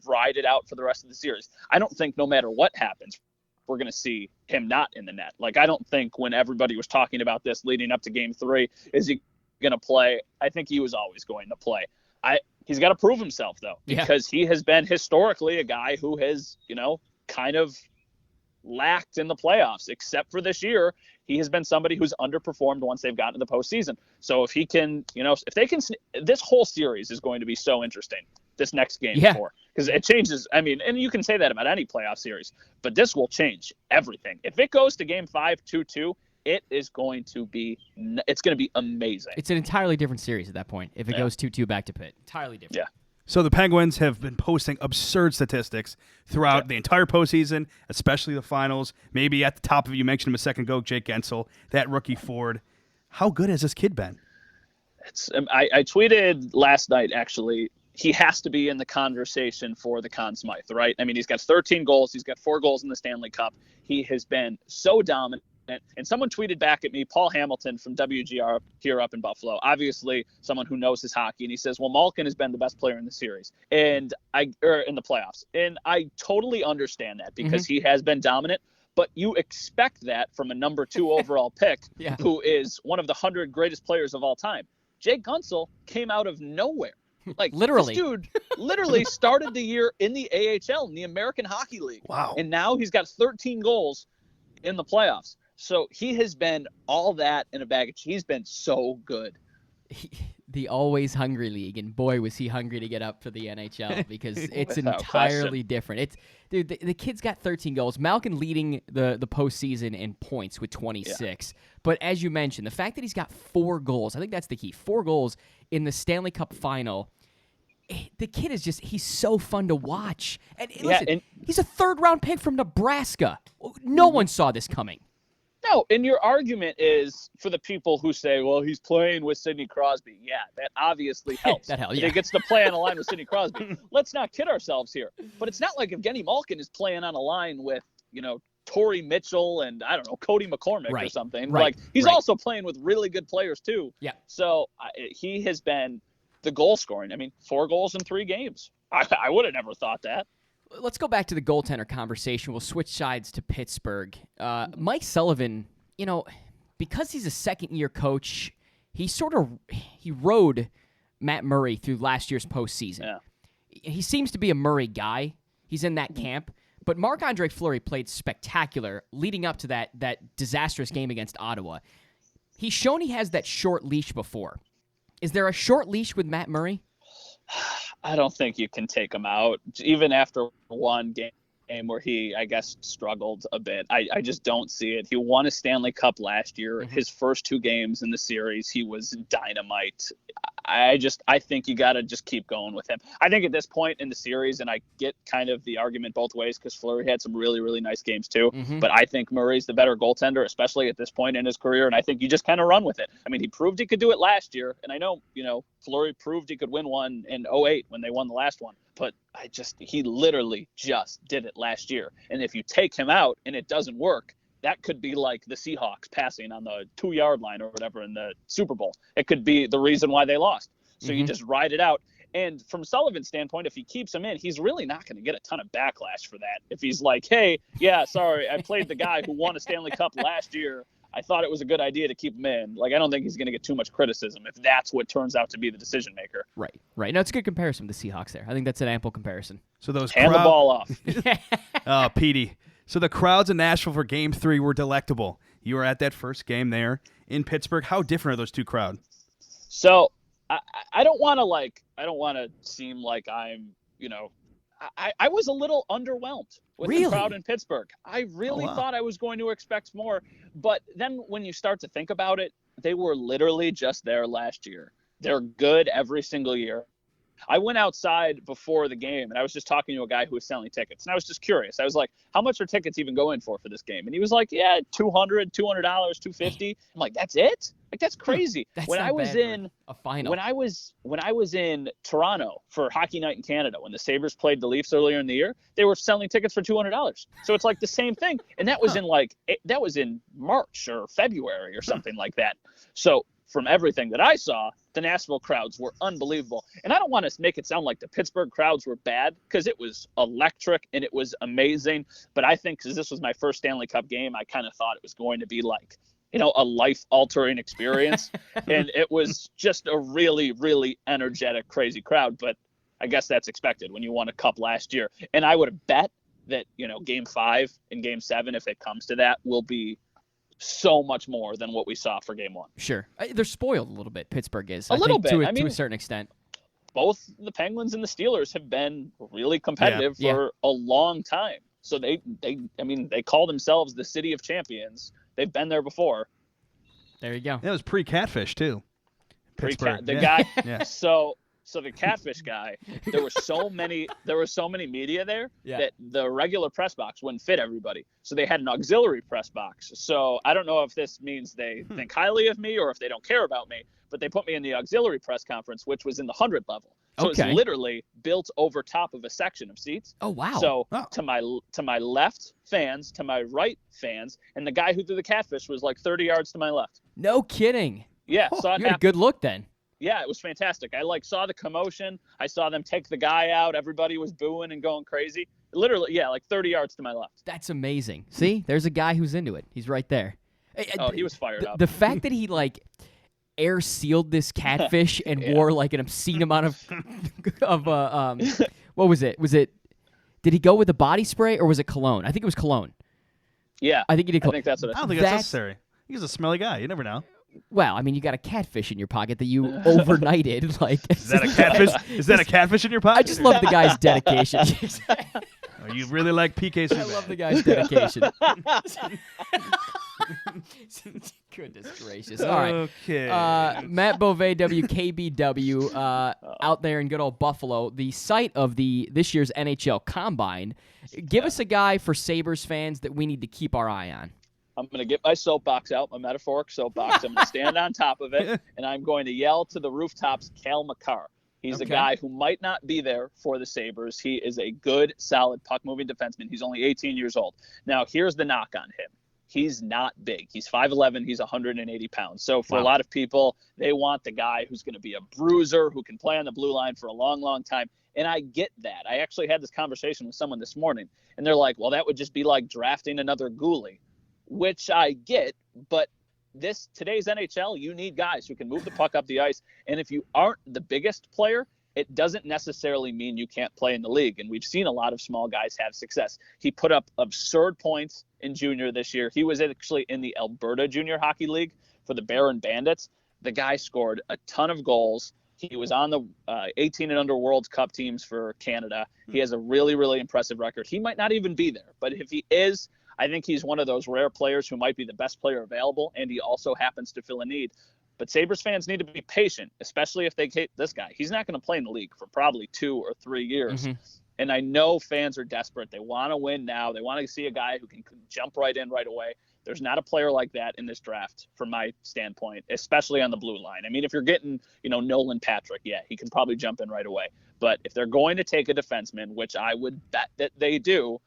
ride it out for the rest of the series. I don't think no matter what happens, we're going to see him not in the net. Like, I don't think when everybody was talking about this leading up to Game 3, is he going to play? I think he was always going to play. He's got to prove himself, though, because he has been historically a guy who has, kind of lacked in the playoffs. Except for this year, he has been somebody who's underperformed once they've gotten to the postseason. So if he can, if they can, this whole series is going to be so interesting. This next game, because it changes. I mean, and you can say that about any playoff series, but this will change everything. If it goes to Game 5, 2-2, it is going to be. It's going to be amazing. It's an entirely different series at that point. If it goes 2-2 back to Pitt, entirely different. Yeah. So the Penguins have been posting absurd statistics throughout the entire postseason, especially the finals. Maybe at the top of it, you mentioned him a second ago, Jake Gensel, that rookie forward. How good has this kid been? I tweeted last night, actually. He has to be in the conversation for the Conn Smythe, right? I mean, he's got 13 goals. He's got 4 goals in the Stanley Cup. He has been so dominant. And someone tweeted back at me, Paul Hamilton from WGR here up in Buffalo, obviously someone who knows his hockey. And he says, well, Malkin has been the best player in the series or in the playoffs. And I totally understand that because he has been dominant. But you expect that from a number 2 overall pick who is one of the 100 greatest players of all time. Jake Gensel came out of nowhere. Like, literally, this dude literally started the year in the AHL, in the American Hockey League. Wow. And now he's got 13 goals in the playoffs. So he has been all that in a baggage. He's been so good. The always hungry league, and boy, was he hungry to get up for the NHL because it's Without entirely question. different. The kid's got 13 goals. Malkin leading the postseason in points with 26. But as you mentioned, the fact that he's got 4 goals, I think that's the key. 4 goals in the Stanley Cup final. The kid is he's so fun to watch. And listen, he's a 3rd-round pick from Nebraska. No one saw this coming. No, and your argument is for the people who say, well, he's playing with Sidney Crosby. Yeah, that obviously helps. He gets to play on a line with Sidney Crosby. Let's not kid ourselves here. But it's not like Evgeny Malkin is playing on a line with, Torrey Mitchell and, I don't know, Cody McCormick or something. Like, he's also playing with really good players, too. Yeah. So he has been the goal scoring. I mean, 4 goals in 3 games. I would have never thought that. Let's go back to the goaltender conversation. We'll switch sides to Pittsburgh. Mike Sullivan, because he's a second-year coach, he rode Matt Murray through last year's postseason. Yeah. He seems to be a Murray guy. He's in that camp. But Marc-Andre Fleury played spectacular leading up to that disastrous game against Ottawa. He's shown he has that short leash before. Is there a short leash with Matt Murray? I don't think you can take him out, even after one game where he, I guess, struggled a bit. I just don't see it. He won a Stanley Cup last year. His first 2 games in the series, he was dynamite. I think you got to just keep going with him. I think at this point in the series, and I get kind of the argument both ways because Fleury had some really, really nice games too, but I think Murray's the better goaltender, especially at this point in his career, and I think you just kind of run with it. I mean, he proved he could do it last year, and I know, Fleury proved he could win one in 2008 when they won the last one, but he literally just did it last year. And if you take him out and it doesn't work, that could be like the Seahawks passing on the 2-yard line or whatever in the Super Bowl. It could be the reason why they lost. So you just ride it out. And from Sullivan's standpoint, if he keeps him in, he's really not going to get a ton of backlash for that. If he's like, hey, yeah, sorry, I played the guy who won a Stanley Cup last year. I thought it was a good idea to keep him in. Like, I don't think he's going to get too much criticism if that's what turns out to be the decision maker. Right. No, it's a good comparison with the Seahawks there. I think that's an ample comparison. So those hand the ball off. Oh, Petey. So the crowds in Nashville for Game 3 were delectable. You were at that first game there in Pittsburgh. How different are those two crowds? So I don't want to seem like I'm, I was a little underwhelmed with the crowd in Pittsburgh. I really thought I was going to expect more. But then when you start to think about it, they were literally just there last year. They're good every single year. I went outside before the game, and I was just talking to a guy who was selling tickets. And I was just curious. I was like, how much are tickets even going for this game? And he was like, yeah, $200, $250. I'm like, that's it? Like, that's crazy. That's not bad for a final. When I was in Toronto for Hockey Night in Canada, when the Sabres played the Leafs earlier in the year, they were selling tickets for $200. So it's like the same thing. And that was in March or February or something like that. So from everything that I saw, the Nashville crowds were unbelievable. And I don't want to make it sound like the Pittsburgh crowds were bad, because it was electric and it was amazing. But I think because this was my first Stanley Cup game, I kind of thought it was going to be like, a life-altering experience. And it was just a really, really energetic, crazy crowd. But I guess that's expected when you won a cup last year. And I would have bet that, Game 5 and Game 7, if it comes to that, will be so much more than what we saw for Game 1. Sure. They're spoiled a little bit, Pittsburgh is. A little bit. To a certain extent. Both the Penguins and the Steelers have been really competitive for a long time. So they call themselves the city of champions. They've been there before. There you go. It was pre-Catfish, too. Pittsburgh. The guy. Yeah. So the Catfish guy, there were so many media there that the regular press box wouldn't fit everybody. So they had an auxiliary press box. So I don't know if this means they think highly of me or if they don't care about me, but they put me in the auxiliary press conference, which was in the 100 level. So it's literally built over top of a section of seats. Oh, wow. So to my left fans, to my right fans, and the guy who threw the Catfish was like 30 yards to my left. No kidding. Yeah. Saw it you had a good look then. Yeah, it was fantastic. I saw the commotion. I saw them take the guy out. Everybody was booing and going crazy. Literally, like 30 yards to my left. That's amazing. See, there's a guy who's into it. He's right there. Oh, he was fired up. The fact that he air sealed this Catfish and wore an obscene amount of what was it? Did he go with the body spray or was it cologne? I think it was cologne. Yeah, I think he did. I think that's what it is. I don't think that's necessary. He's a smelly guy. You never know. Well, you got a catfish in your pocket that you overnighted. Is that a catfish? Is that a catfish in your pocket? I just love the guy's dedication. Oh, you really like PK Subban. I love the guy's dedication. Goodness gracious. All right. Okay. Matt Bove, WKBW, out there in good old Buffalo, the site of this year's NHL Combine. Give us a guy for Sabres fans that we need to keep our eye on. I'm going to get my soapbox out, my metaphoric soapbox. I'm going to stand on top of it, and I'm going to yell to the rooftops, Cale Makar. He's a guy who might not be there for the Sabres. He is a good, solid puck-moving defenseman. He's only 18 years old. Now, here's the knock on him. He's not big. He's 5'11". He's 180 pounds. So for a lot of people, they want the guy who's going to be a bruiser, who can play on the blue line for a long, long time. And I get that. I actually had this conversation with someone this morning, and they're like, well, that would just be like drafting another goalie, which I get. But today's NHL, you need guys who can move the puck up the ice. And if you aren't the biggest player, it doesn't necessarily mean you can't play in the league. And we've seen a lot of small guys have success. He put up absurd points in junior this year. He was actually in the Alberta Junior Hockey League for the Barron Bandits. The guy scored a ton of goals. He was on the 18 and under World Cup teams for Canada. He has a really, really impressive record. He might not even be there, but if he is, I think he's one of those rare players who might be the best player available, and he also happens to fill a need. But Sabres fans need to be patient, especially if they hate this guy. He's not going to play in the league for probably 2 or 3 years. Mm-hmm. And I know fans are desperate. They want to win now. They want to see a guy who can jump right in right away. There's not a player like that in this draft from my standpoint, especially on the blue line. I mean, if you're getting, Nolan Patrick, he can probably jump in right away. But if they're going to take a defenseman, which I would bet that they do,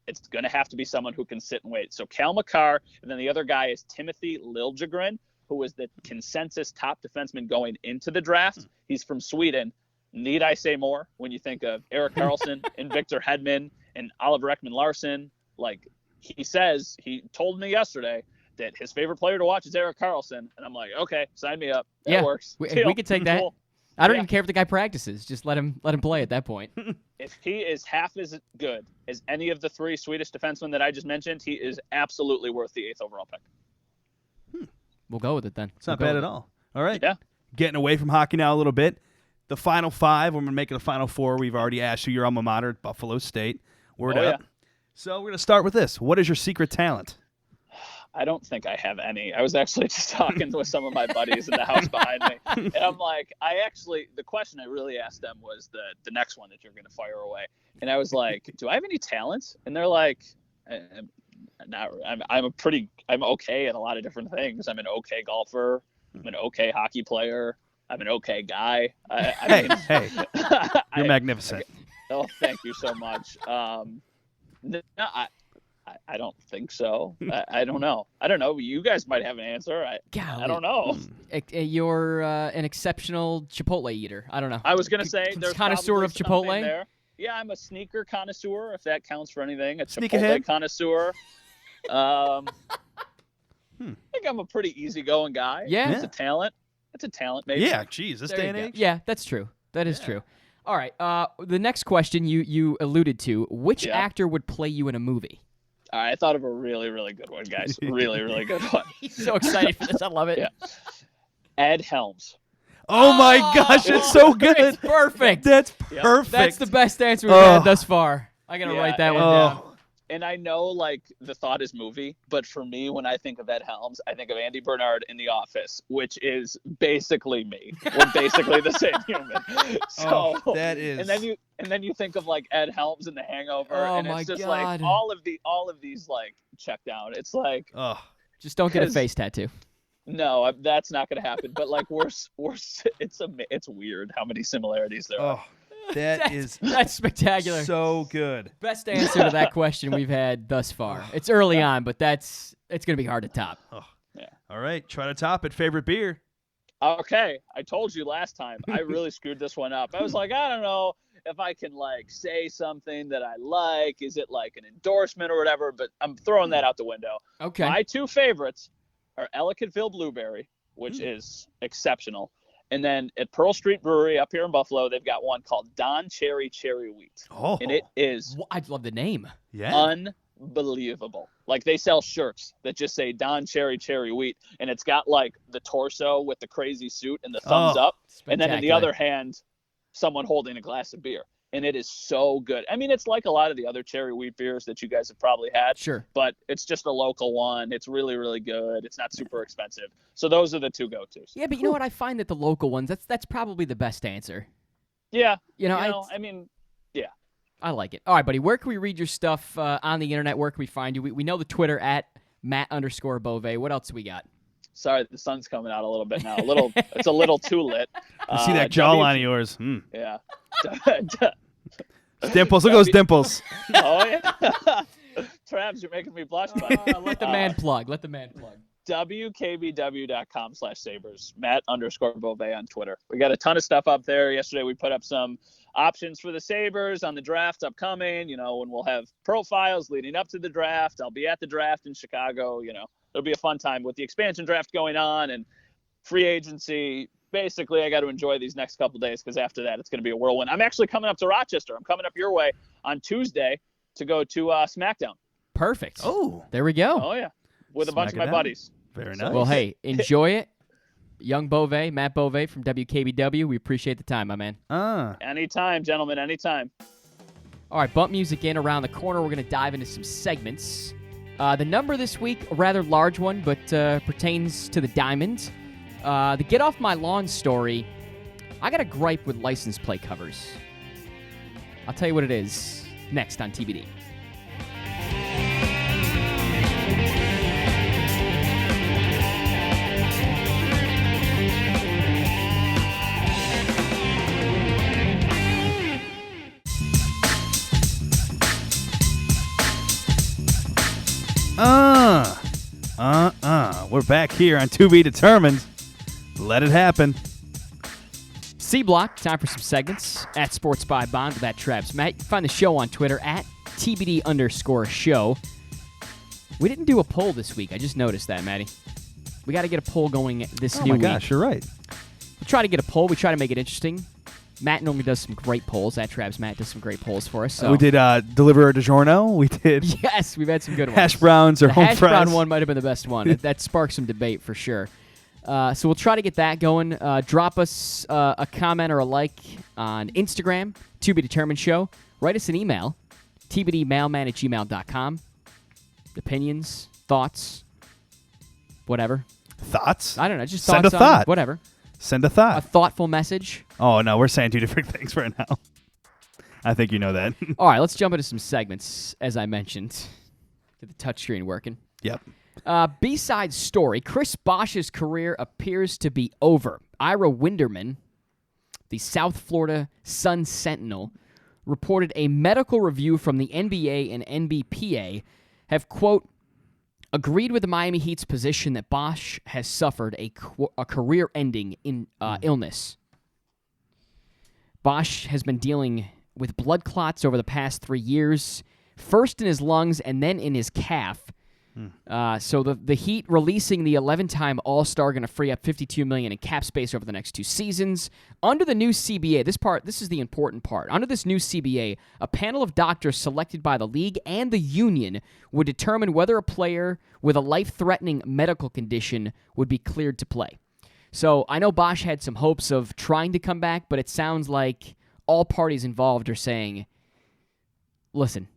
it's going to have to be someone who can sit and wait. So Cale Makar, and then the other guy is Timothy Liljegren, who was the consensus top defenseman going into the draft. He's from Sweden. Need I say more when you think of Erik Karlsson and Victor Hedman and Oliver Ekman-Larsson? He told me yesterday that his favorite player to watch is Erik Karlsson. And I'm like, okay, sign me up. That works. We could take that. Cool. I don't even care if the guy practices. Just let him play at that point. If he is half as good as any of the 3 Swedish defensemen that I just mentioned, he is absolutely worth the 8th overall pick. We'll go with it then. It's not bad at all. All right. Yeah. Getting away from hockey now a little bit. The Final 5, when we're making the Final 4, we've already asked you your alma mater, Buffalo State. Word up. Yeah. So we're going to start with this. What is your secret talent? I don't think I have any. I was actually just talking with some of my buddies in the house behind me. And I'm like, the question I really asked them was the next one that you're going to fire away. And I was like, do I have any talents? And they're like, I'm okay at a lot of different things. I'm an okay golfer. I'm an okay hockey player. I'm an okay guy. Hey, you're magnificent. Oh, thank you so much. I I don't think so. I don't know. I don't know. You guys might have an answer. I don't know. You're an exceptional Chipotle eater. I don't know. I was going to say there's connoisseur of probably something Chipotle. there. Yeah, I'm a sneaker connoisseur, if that counts for anything. A Sneak Chipotle ahead. connoisseur. I think I'm a pretty easygoing guy. Yeah. It's a talent. It's a talent, maybe. Yeah, geez, this There day you and go. age. Yeah, that's true. That is true. All right. The next question you alluded to: which actor would play you in a movie? All right, I thought of a really, really good one, guys. Really, really good one. He's so excited for this. I love it. Yeah. Ed Helms. Oh my gosh, it's so good. It's perfect. That's Yep. perfect. That's the best answer we've had thus far. I gotta Yeah, write that one Oh. down. And I know, like, the thought is movie, but for me, when I think of Ed Helms, I think of Andy Bernard in The Office, which is basically me. We're basically the same human. So, that is. and then you think of like Ed Helms in The Hangover, Oh, and my it's just God. like all of these like check down. It's like Oh, Just don't get a 'Cause- face tattoo. no, that's not gonna happen. But like it's weird how many similarities there are. that is That's spectacular. so good. Best answer to that question we've had thus far. It's early on, but it's gonna be hard to top. All right, try to top it. Favorite beer? Okay, I told you last time. I really screwed this one up. I was like, I don't know if I can like say something that I like. Is it like an endorsement or whatever? But I'm throwing that out the window. Okay. My two favorites are Ellicottville Blueberry, which is exceptional. And then at Pearl Street Brewery up here in Buffalo, they've got one called Don Cherry Cherry Wheat. Oh, And it is I love the name. yeah. unbelievable. Like they sell shirts that just say Don Cherry Cherry Wheat, and it's got like the torso with the crazy suit and the thumbs up, and then in the Spectacular. other hand, someone holding a glass of beer. And it is so good. I mean, it's like a lot of the other cherry wheat beers that you guys have probably had. Sure. But it's just a local one. It's really, really good. It's not super expensive. So those are the two go-tos. Yeah, but you know what? I find that the local ones, that's probably the best answer. Yeah. You know, I mean, yeah. I like it. All right, buddy. Where can we read your stuff on the internet? Where can we find you? We know the Twitter at Matt_Bove. What else we got? Sorry, the sun's coming out a little bit now. It's a little too lit. I see that jawline of yours. Yeah. Dimples. Look at those dimples. Oh, yeah. Travis, you're making me blush. Buddy. Let the man plug. Let the man plug. WKBW.com/Sabres. Matt_Bove on Twitter. We got a ton of stuff up there. Yesterday we put up some options for the Sabres on the draft upcoming, when we'll have profiles leading up to the draft. I'll be at the draft in Chicago. It'll be a fun time with the expansion draft going on and free agency. Basically, I got to enjoy these next couple days because after that, it's going to be a whirlwind. I'm actually coming up to Rochester. I'm coming up your way on Tuesday to go to SmackDown. Perfect. Oh, There we go. Oh, yeah. With a bunch of Smack my it down. buddies. very nice. Well, hey, enjoy it. Young Bove, Matt Bove from WKBW. We appreciate the time, my man. Anytime, gentlemen, anytime. All right, bump music in around the corner. We're going to dive into some segments. The number this week, a rather large one, but pertains to the Diamond. The Get Off My Lawn story, I got a gripe with license plate covers. I'll tell you what it is next on TBD. We're back here on To Be Determined. Let it happen. C Block, time for some segments. At Sports by Bond with Travis Matt. You can find the show on Twitter at TBD_show. We didn't do a poll this week. I just noticed that, Matty. We got to get a poll going this new week. Gosh, you're right. We try to get a poll. We try to make it interesting. Matt normally does some great polls. At Travis Matt does some great polls for us. So. We did Deliver DiGiorno. We did Yes, we've had some good ones. Hash Browns or The Home hash Fries. brown one might have been the best one. That sparked some debate for sure. So we'll try to get that going. Drop us a comment or a like on Instagram, To Be Determined Show. Write us an email, tbdmailman@gmail.com. Opinions, thoughts, whatever. Thoughts? I don't know. Just Send thoughts a on thought. whatever. Send a A thought. thoughtful message. Oh, no, we're saying two different things right now. I think you know that. All right, let's jump into some segments, as I mentioned. Get the touchscreen working. Yep. B-side story. Chris Bosh's career appears to be over. Ira Winderman, the South Florida Sun-Sentinel, reported a medical review from the NBA and NBPA have, quote, agreed with the Miami Heat's position that Bosh has suffered a career-ending illness. Bosh has been dealing with blood clots over the past 3 years, first in his lungs and then in his calf. So the Heat releasing the 11-time All-Star going to free up $52 million in cap space over the next 2 seasons. Under the new CBA, this is the important part. Under this new CBA, a panel of doctors selected by the league and the union would determine whether a player with a life-threatening medical condition would be cleared to play. So I know Bosh had some hopes of trying to come back, but it sounds like all parties involved are saying, listen,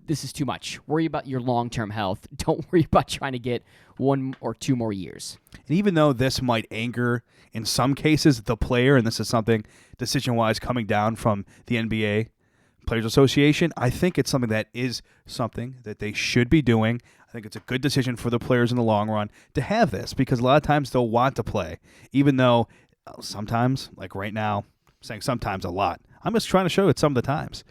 this is too much. Worry about your long-term health. Don't worry about trying to get 1 or 2 more years. And even though this might anger, in some cases, the player, and this is something decision-wise coming down from the NBA Players Association, I think it's something that they should be doing. I think it's a good decision for the players in the long run to have this, because a lot of times they'll want to play, even though sometimes, like right now, I'm saying sometimes a lot. I'm just trying to show it some of the times.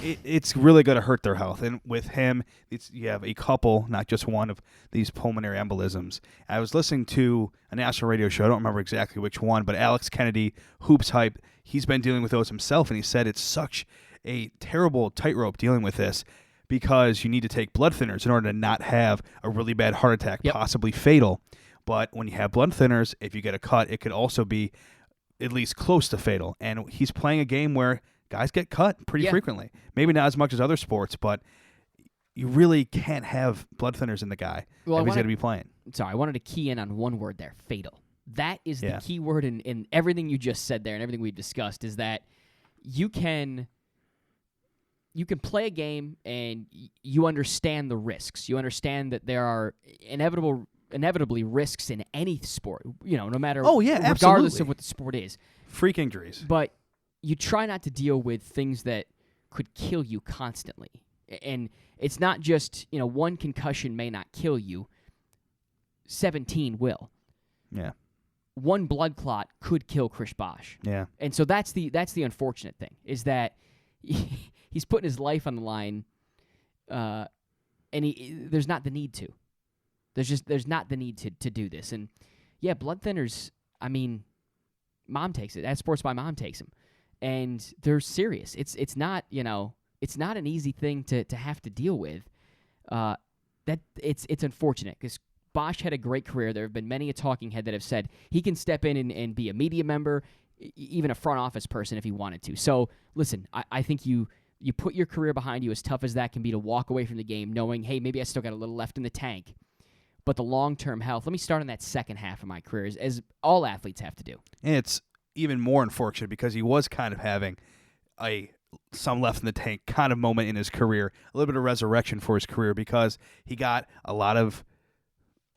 It's really going to hurt their health. And with him, you have a couple, not just one, of these pulmonary embolisms. I was listening to a national radio show. I don't remember exactly which one, but Alex Kennedy, Hoops Hype, he's been dealing with those himself, and he said it's such a terrible tightrope dealing with this because you need to take blood thinners in order to not have a really bad heart attack, possibly fatal. But when you have blood thinners, if you get a cut, it could also be at least close to fatal. And he's playing a game where guys get cut pretty frequently. Maybe not as much as other sports, but you really can't have blood thinners in the guy if he's going to be playing. Sorry, I wanted to key in on one word there, fatal. That is the key word in everything you just said there and everything we've discussed, is that you can play a game and you understand the risks. You understand that there are inevitably risks in any sport, no matter regardless absolutely. of what the sport is. Freak injuries. But you try not to deal with things that could kill you constantly. And it's not just, one concussion may not kill you. 17 will. Yeah. One blood clot could kill Chris Bosh. Yeah. And so that's the unfortunate thing, is that he's putting his life on the line, and there's not the need to. There's not the need to do this. And blood thinners, Mom takes it. That Sports by Mom takes them. And they're serious. It's not an easy thing to have to deal with. That it's unfortunate, because Bosh had a great career. There have been many a talking head that have said he can step in and be a media member, even a front office person if he wanted to. So listen, I think you put your career behind you, as tough as that can be, to walk away from the game knowing, hey, maybe I still got a little left in the tank. But the long-term health, let me start on that second half of my career, as all athletes have to do. And it's even more unfortunate because he was kind of having some left in the tank kind of moment in his career, a little bit of resurrection for his career, because he got a lot of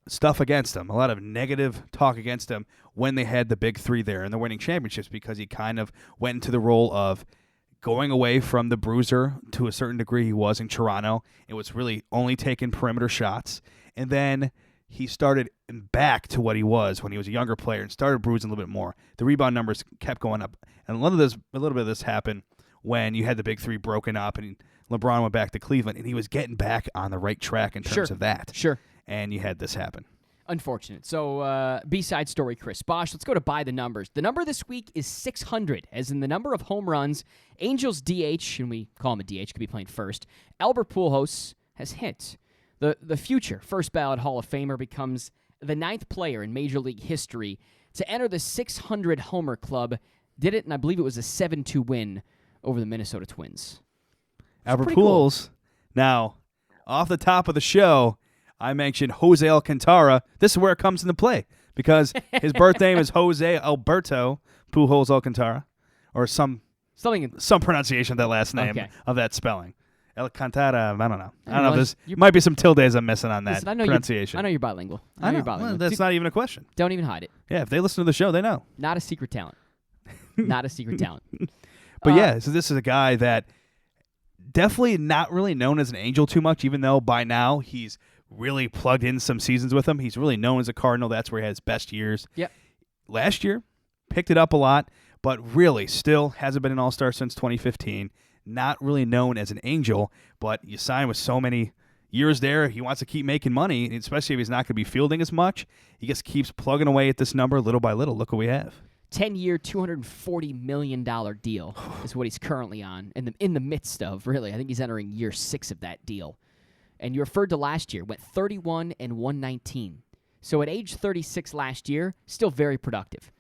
stuff against him, a lot of negative talk against him when they had the big three there and they're winning championships, because he kind of went into the role of going away from the bruiser to a certain degree he was in Toronto. It was really only taking perimeter shots. And then he started back to what he was when he was a younger player and started bruising a little bit more. The rebound numbers kept going up. And a little bit of this happened when you had the big three broken up and LeBron went back to Cleveland, and he was getting back on the right track in terms of that. Sure. And you had this happen. Unfortunate. So, B-side story, Chris Bosh. Let's go to by the numbers. The number this week is 600, as in the number of home runs. Angels DH, and we call him a DH, could be playing first. Albert Pujols has hit. The future first ballot Hall of Famer becomes the 9th player in Major League history to enter the 600 homer club. Did it, and I believe it was a 7-2 win over the Minnesota Twins. Albert Pujols. Cool. Now, off the top of the show, I mentioned Jose Alcantara. This is where it comes into play, because his birth name is Jose Alberto Pujols Alcantara, or some pronunciation of that last name, of that spelling. Alcantara, I don't know. I don't know. There's might be some tildes I'm missing on that pronunciation. I know you're bilingual. I know. You're bilingual. Well, that's not even a question. Don't even hide it. Yeah, if they listen to the show, they know. Not a secret talent. Not a secret talent. But so this is a guy that definitely not really known as an Angel too much, even though by now he's really plugged in some seasons with him. He's really known as a Cardinal. That's where he had his best years. Yep. Last year, picked it up a lot, but really still hasn't been an All-Star since 2015. Not really known as an Angel, but you sign with so many, years there. He wants to keep making money, especially if he's not going to be fielding as much. He just keeps plugging away at this number little by little. Look what we have. 10-year, $240 million deal is what he's currently on, in the midst of, really. I think he's entering year 6 of that deal. And you referred to last year, went 31 and 119. So at age 36 last year, still very productive.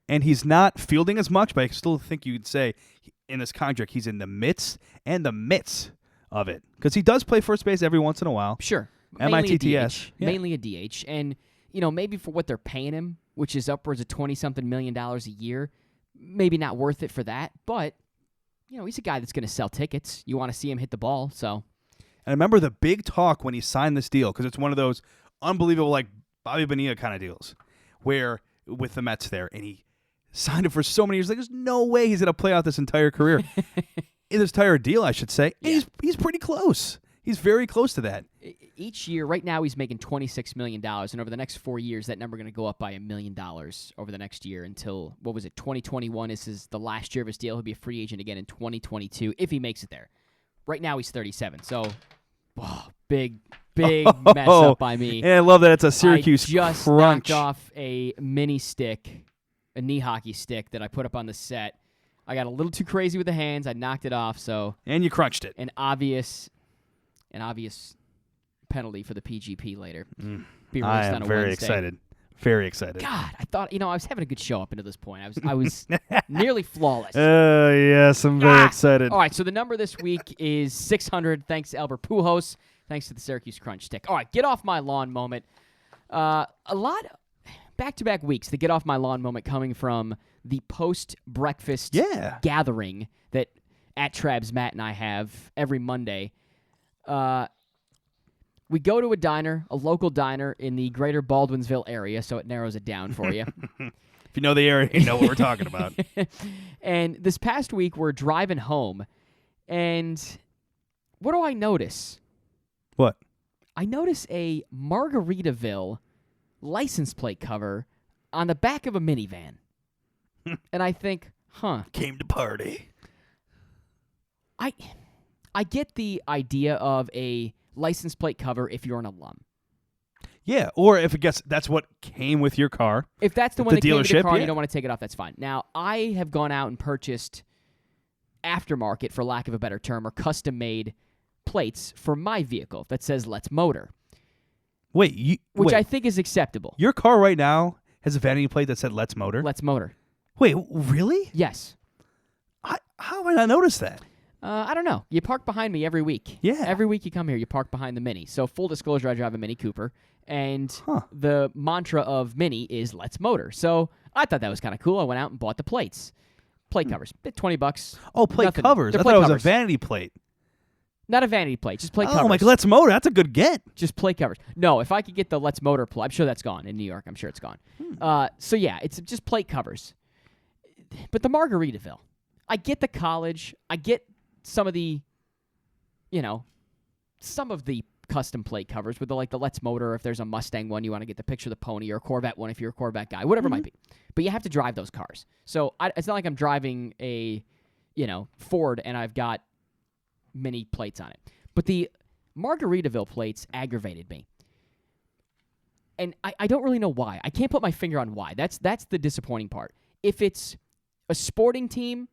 And he's not fielding as much, but I still think you'd say in this contract he's in the midst of it. Because he does play first base every once in a while. Sure. MITTS. Mainly a DH. And, maybe for what they're paying him, which is upwards of $20-something million a year, maybe not worth it for that. But, he's a guy that's going to sell tickets. You want to see him hit the ball, so. And I remember the big talk when he signed this deal, because it's one of those unbelievable, like, Bobby Bonilla kind of deals, where with the Mets there, and he signed it for so many years. Like, there's no way he's going to play out this entire career. In this entire deal, I should say. Yeah. He's pretty close. He's very close to that. Each year, right now, he's making $26 million, and over the next 4 years, that number going to go up by $1 million over the next year until, 2021 is the last year of his deal. He'll be a free agent again in 2022 if he makes it there. Right now, he's 37, so big mess up by me. And I love that it's a Syracuse I just crunch. knocked off a mini stick, a knee hockey stick that I put up on the set. I got a little too crazy with the hands. I knocked it off, so. And you crunched it. An obvious penalty for the PGP later. Be I am on a very Wednesday. excited. Very excited. God, I thought, I was having a good show up until this point. I was nearly flawless. Yes, I'm very excited. All right, so the number this week is 600. Thanks to Albert Pujols. Thanks to the Syracuse Crunch Stick. All right, get off my lawn moment. A lot back-to-back weeks, the get off my lawn moment coming from the post-breakfast gathering that at Trabs Matt and I have every Monday. We go to a local diner in the greater Baldwinsville area, so it narrows it down for you. If you know the area, you know what we're talking about. And this past week, we're driving home, and what do I notice? What? I notice a Margaritaville license plate cover on the back of a minivan. And I think, Came to party. I get the idea of a license plate cover if you're an alum. Yeah, or if it gets, that's what came with your car. If that's the one that came with your car and yeah. you don't want to take it off, that's fine. Now, I have gone out and purchased aftermarket, for lack of a better term, or custom-made plates for my vehicle that says Let's Motor. Which I think is acceptable. Your car right now has a vanity plate that said Let's Motor? Let's Motor. Wait, really? Yes. How have I not noticed that? I don't know. You park behind me every week. Yeah. Every week you come here, you park behind the Mini. So full disclosure, I drive a Mini Cooper, and the mantra of Mini is Let's Motor. So I thought that was kind of cool. I went out and bought the plates. Plate covers. $20. Oh, plate Nothing. covers. They're I plate thought it was covers. a vanity plate. Not a vanity plate, just plate covers. Oh, my God, Let's Motor. That's a good get. Just plate covers. No, if I could get the Let's Motor plate, I'm sure that's gone in New York. I'm sure it's gone. So yeah, it's just plate covers. But the Margaritaville, I get the college. I get some of the, custom plate covers with the Let's Motor. If there's a Mustang one, you want to get the picture of the pony, or a Corvette one if you're a Corvette guy, whatever it might be. But you have to drive those cars. So it's not like I'm driving a, Ford and I've got mini plates on it. But the Margaritaville plates aggravated me. And I don't really know why. I can't put my finger on why. That's the disappointing part. If it's a sporting team,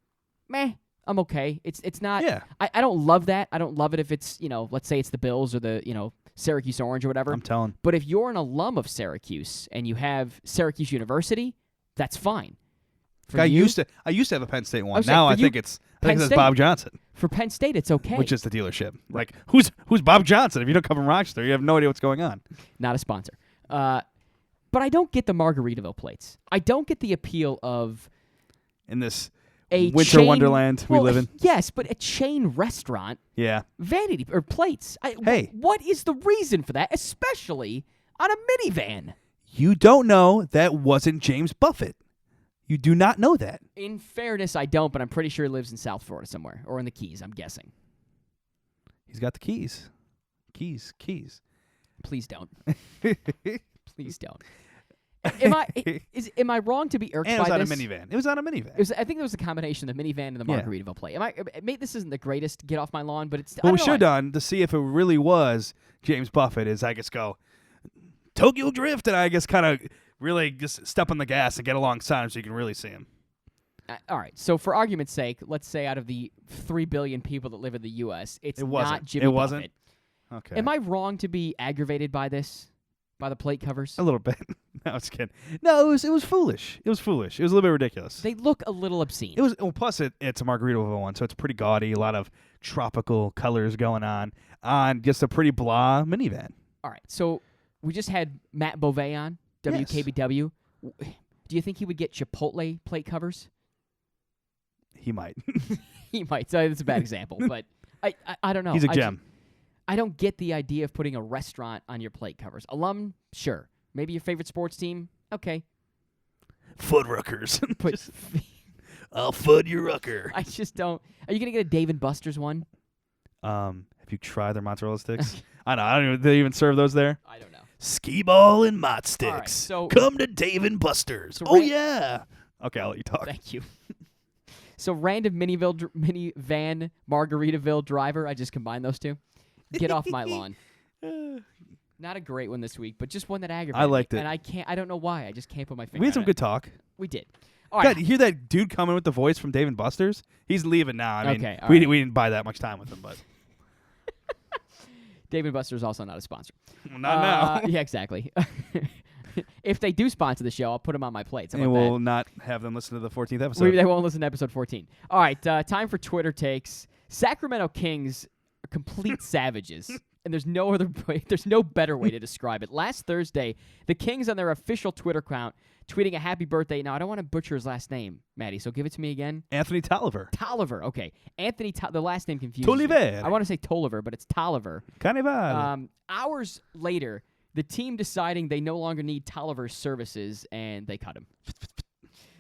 I'm okay. It's not. Yeah. I don't love that. I don't love it if it's, let's say it's the Bills or the, Syracuse Orange or whatever. I'm telling. But if you're an alum of Syracuse and you have Syracuse University, that's fine. I used to have a Penn State one. Now I think it's Bob Johnson. For Penn State, it's okay. Which is the dealership. Like, who's Bob Johnson? If you don't come from Rochester, you have no idea what's going on. Not a sponsor. But I don't get the Margaritaville plates. I don't get the appeal of in this a winter wonderland we live in. Yes, but a chain restaurant. Yeah. Vanity or plates. What is the reason for that, especially on a minivan? You don't know that wasn't James Buffett. You do not know that. In fairness, I don't, but I'm pretty sure he lives in South Florida somewhere, or in the Keys, I'm guessing. He's got the keys. Keys. Please don't. Please don't. Am I wrong to be irked And it was by on this? a minivan. It was on a minivan. I think it was a combination of the minivan and the Yeah. Margaritaville play. This isn't the greatest get off my lawn, but it's. What we should have done to see if it really was James Buffett is, I guess, go Tokyo Drift, and I guess kind of really just step on the gas and get alongside him so you can really see him. All right. So for argument's sake, let's say out of the 3 billion people that live in the U.S., it's It wasn't. not Jimmy It wasn't? Buffett. Okay. Am I wrong to be aggravated by this? By the plate covers? A little bit. No, I was kidding. No, it was foolish. It was foolish. It was a little bit ridiculous. They look a little obscene. It was. Well, plus it's a Margaritaville one, so it's pretty gaudy. A lot of tropical colors going on just a pretty blah minivan. All right. So we just had Matt Bove on WKBW. Do you think he would get Chipotle plate covers? He might. He might. So that's a bad example, but I don't know. He's a gem. I don't get the idea of putting a restaurant on your plate covers. Alum, sure. Maybe your favorite sports team, okay. Fuddruckers. But I'll fud your rucker. I just don't. Are you gonna get a Dave & Buster's one? Have you tried their mozzarella sticks? I don't know. Do they even serve those there? I don't know. Skee ball and mott sticks. All right, so come to Dave & Buster's. So Yeah. Okay, I'll let you talk. Thank you. So random minivan Margaritaville driver. I just combined those two. Get off my lawn. Not a great one this week, but just one that aggravated I liked me. it. And I don't know why. I just can't put my finger We had on some it. good talk. We did. All right. God, you hear that dude coming with the voice from Dave & Buster's? He's leaving now. I mean, Okay, all we right. didn't buy that much time with him, but Dave & Buster's also not a sponsor. not now. Yeah, exactly. If they do sponsor the show, I'll put them on my plates. How And about we'll that? not have them listen to the 14th episode. Maybe they won't listen to episode 14. All right, time for Twitter takes. Sacramento Kings are complete savages, and there's no other way. There's no better way to describe it. Last Thursday, the Kings on their official Twitter account tweeting a happy birthday. Now I don't want to butcher his last name, Maddie. So give it to me again. Anthony Tolliver. Tolliver. Okay, the last name confuses me. Tolliver. I want to say Tolliver, but it's Tolliver. Carnival. Hours later, the team deciding they no longer need Tolliver's services, and they cut him.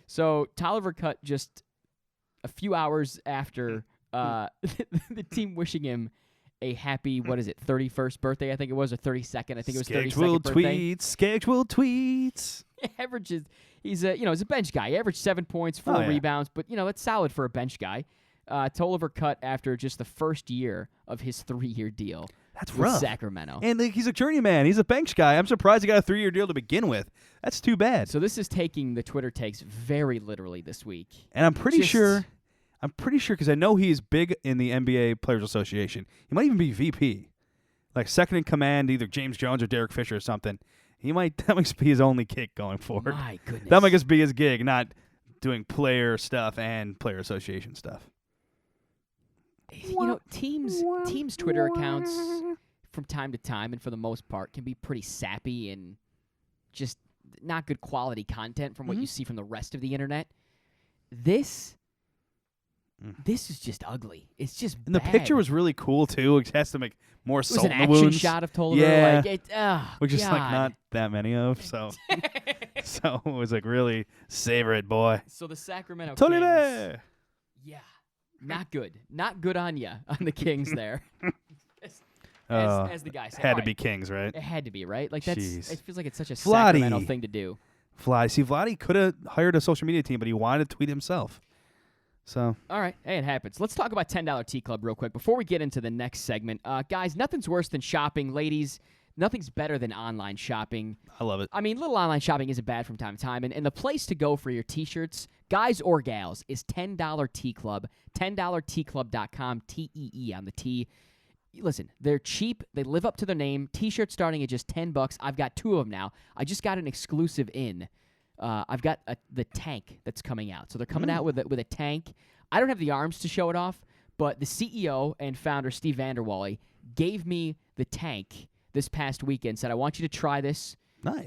So Tolliver cut just a few hours after the team wishing him a happy, 31st birthday, I think it was, or 32nd. I think it was 32nd birthday. Scheduled tweets. He's a bench guy. He averaged 7 points, 4 rebounds, but that's solid for a bench guy. Tolliver cut after just the first year of his 3-year deal. That's with rough. Sacramento. And he's a journeyman. He's a bench guy. I'm surprised he got a 3-year deal to begin with. That's too bad. So this is taking the Twitter takes very literally this week. And I'm pretty sure because I know he's big in the NBA Players Association. He might even be VP, like second in command, either James Jones or Derek Fisher or something. That might be his only kick going forward. My goodness. That might just be his gig, not doing player stuff and Player Association stuff. Teams' Twitter accounts from time to time, and for the most part, can be pretty sappy and just not good quality content from what you see from the rest of the internet. This is just ugly. It's just And the picture was really cool too. It has to make more salt in the wounds. It was an action shot of Tolliver. Yeah. Which is God. not that many of. So, so it was really savor it, boy. So the Sacramento Kings. Tolliver. Yeah. Not good. Not good on you, on the Kings there. As the guy said. Had to be Kings, right? It had to be, right? Like Jeez. It feels like it's such a Vladdy. Sacramento thing to do. Vladdy could have hired a social media team, but he wanted to tweet himself. So all right. Hey, it happens. Let's talk about $10 Tea Club real quick before we get into the next segment. Guys, nothing's worse than shopping. Ladies, nothing's better than online shopping. I love it. I mean, little online shopping isn't bad from time to time. And the place to go for your T-shirts, guys or gals, is $10 Tea Club. $10teaclub.com, T-E-E on the T. Listen, they're cheap. They live up to their name. T-shirts starting at just $10. I've got 2 of them now. I just got an exclusive in. I've got the tank that's coming out. So they're coming out with a tank. I don't have the arms to show it off, but the CEO and founder, Steve Vanderwally, gave me the tank this past weekend, said, I want you to try this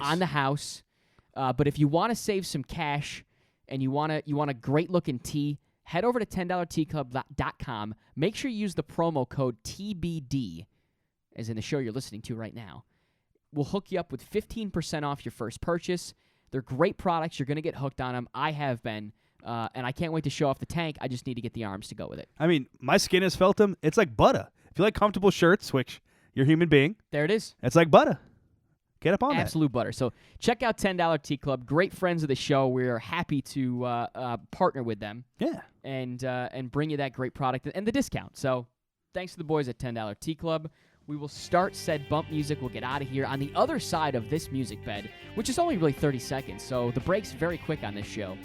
on the house. But if you want to save some cash and you want a great-looking tee, head over to $10teaclub.com. Make sure you use the promo code TBD, as in the show you're listening to right now. We'll hook you up with 15% off your first purchase. They're great products. You're going to get hooked on them. I have been, and I can't wait to show off the tank. I just need to get the arms to go with it. I mean, my skin has felt them. It's like butter. If you like comfortable shirts, which you're a human being, there it is. It's like butter. Get up on Absolute butter. So check out $10 Tea Club. Great friends of the show. We're happy to partner with them. Yeah. And bring you that great product and the discount. So thanks to the boys at $10 Tea Club. We will start said bump music. We'll get out of here on the other side of this music bed, which is only really 30 seconds. So the break's very quick on this show.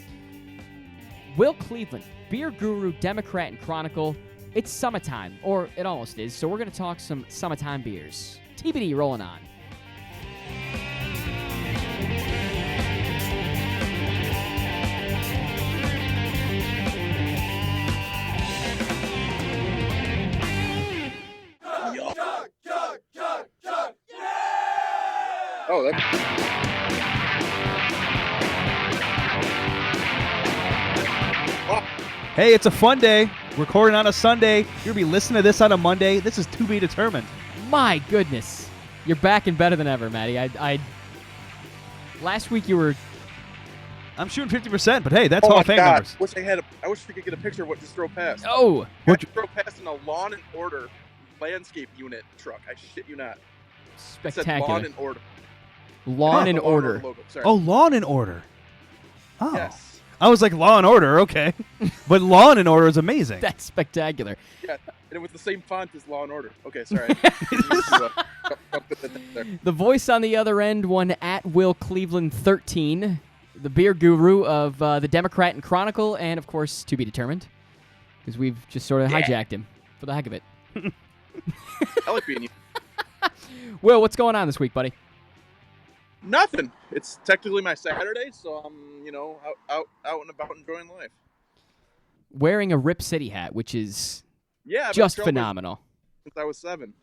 Will Cleveland, beer guru, Democrat, and Chronicle. It's summertime, or it almost is. So we're going to talk some summertime beers. TBD rolling on. Oh, that's... Hey, it's a fun day. Recording on a Sunday. You'll be listening to this on a Monday. This is to be determined. My goodness. You're back and better than ever, Matty. Last week you were... I'm shooting 50%, but hey, that's Hall of Fame numbers. I wish we could get a picture of what just drove past. Oh! What drove past in a Lawn and Order landscape unit truck. I shit you not. Spectacular. It said Lawn and Order. Lawn and Order. Logo. Sorry. Oh, Law and Order. Oh. Yes. I was like, Law and Order, okay. But Law and Order is amazing. That's spectacular. Yeah, and it was the same font as Law and Order. Okay, sorry. The voice on the other end, one at Will Cleveland 13, the beer guru of the Democrat and Chronicle, and of course, to be determined, because we've just sort of hijacked him for the heck of it. I like being you. Will, what's going on this week, buddy? Nothing. It's technically my Saturday, so I'm, out and about enjoying life. Wearing a Rip City hat, which is just phenomenal. Since I was 7.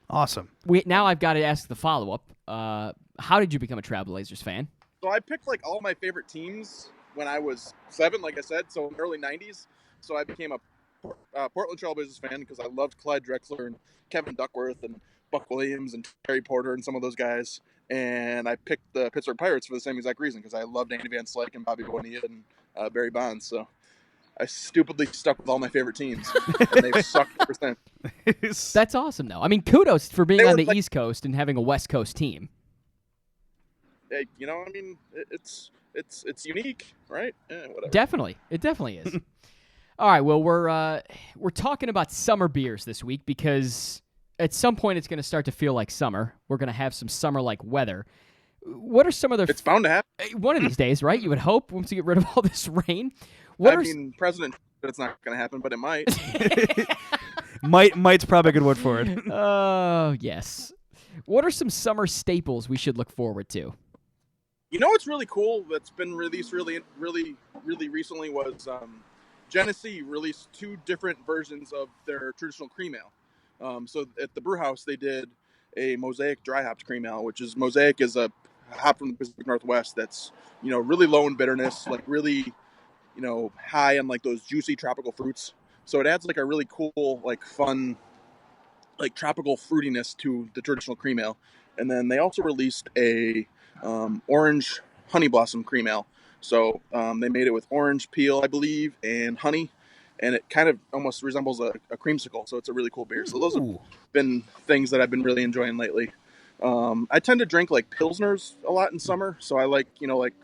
Awesome. Now I've got to ask the follow-up. How did you become a Trailblazers fan? So I picked all my favorite teams when I was 7, like I said, so in the early 90s. So I became a Portland Trailblazers fan because I loved Clyde Drexler and Kevin Duckworth and Buck Williams and Terry Porter and some of those guys. And I picked the Pittsburgh Pirates for the same exact reason because I loved Andy Van Slyke and Bobby Bonilla and Barry Bonds. So I stupidly stuck with all my favorite teams, and they've sucked ever since. That's awesome, though. I mean, kudos for being on the East Coast and having a West Coast team. It's unique, right? Whatever. Definitely, it definitely is. All right, well, we're talking about summer beers this week because at some point it's going to start to feel like summer. We're going to have some summer-like weather. What are some of the... It's bound to happen. One of these days, right? You would hope, once you get rid of all this rain. President, it's not going to happen, but it might. Might's probably a good word for it. Oh, yes. What are some summer staples we should look forward to? You know what's really cool that's been released really recently was Genesee released 2 different versions of their traditional cream ale. So at the brew house, they did a Mosaic dry hopped cream ale, which is Mosaic is a hop from the Pacific Northwest that's, really low in bitterness, really, high on those juicy tropical fruits. So it adds a really cool, fun, tropical fruitiness to the traditional cream ale. And then they also released a orange honey blossom cream ale. So they made it with orange peel, I believe, and honey. And it kind of almost resembles a creamsicle, so it's a really cool beer. So those have been things that I've been really enjoying lately. I tend to drink Pilsners a lot in summer, so I like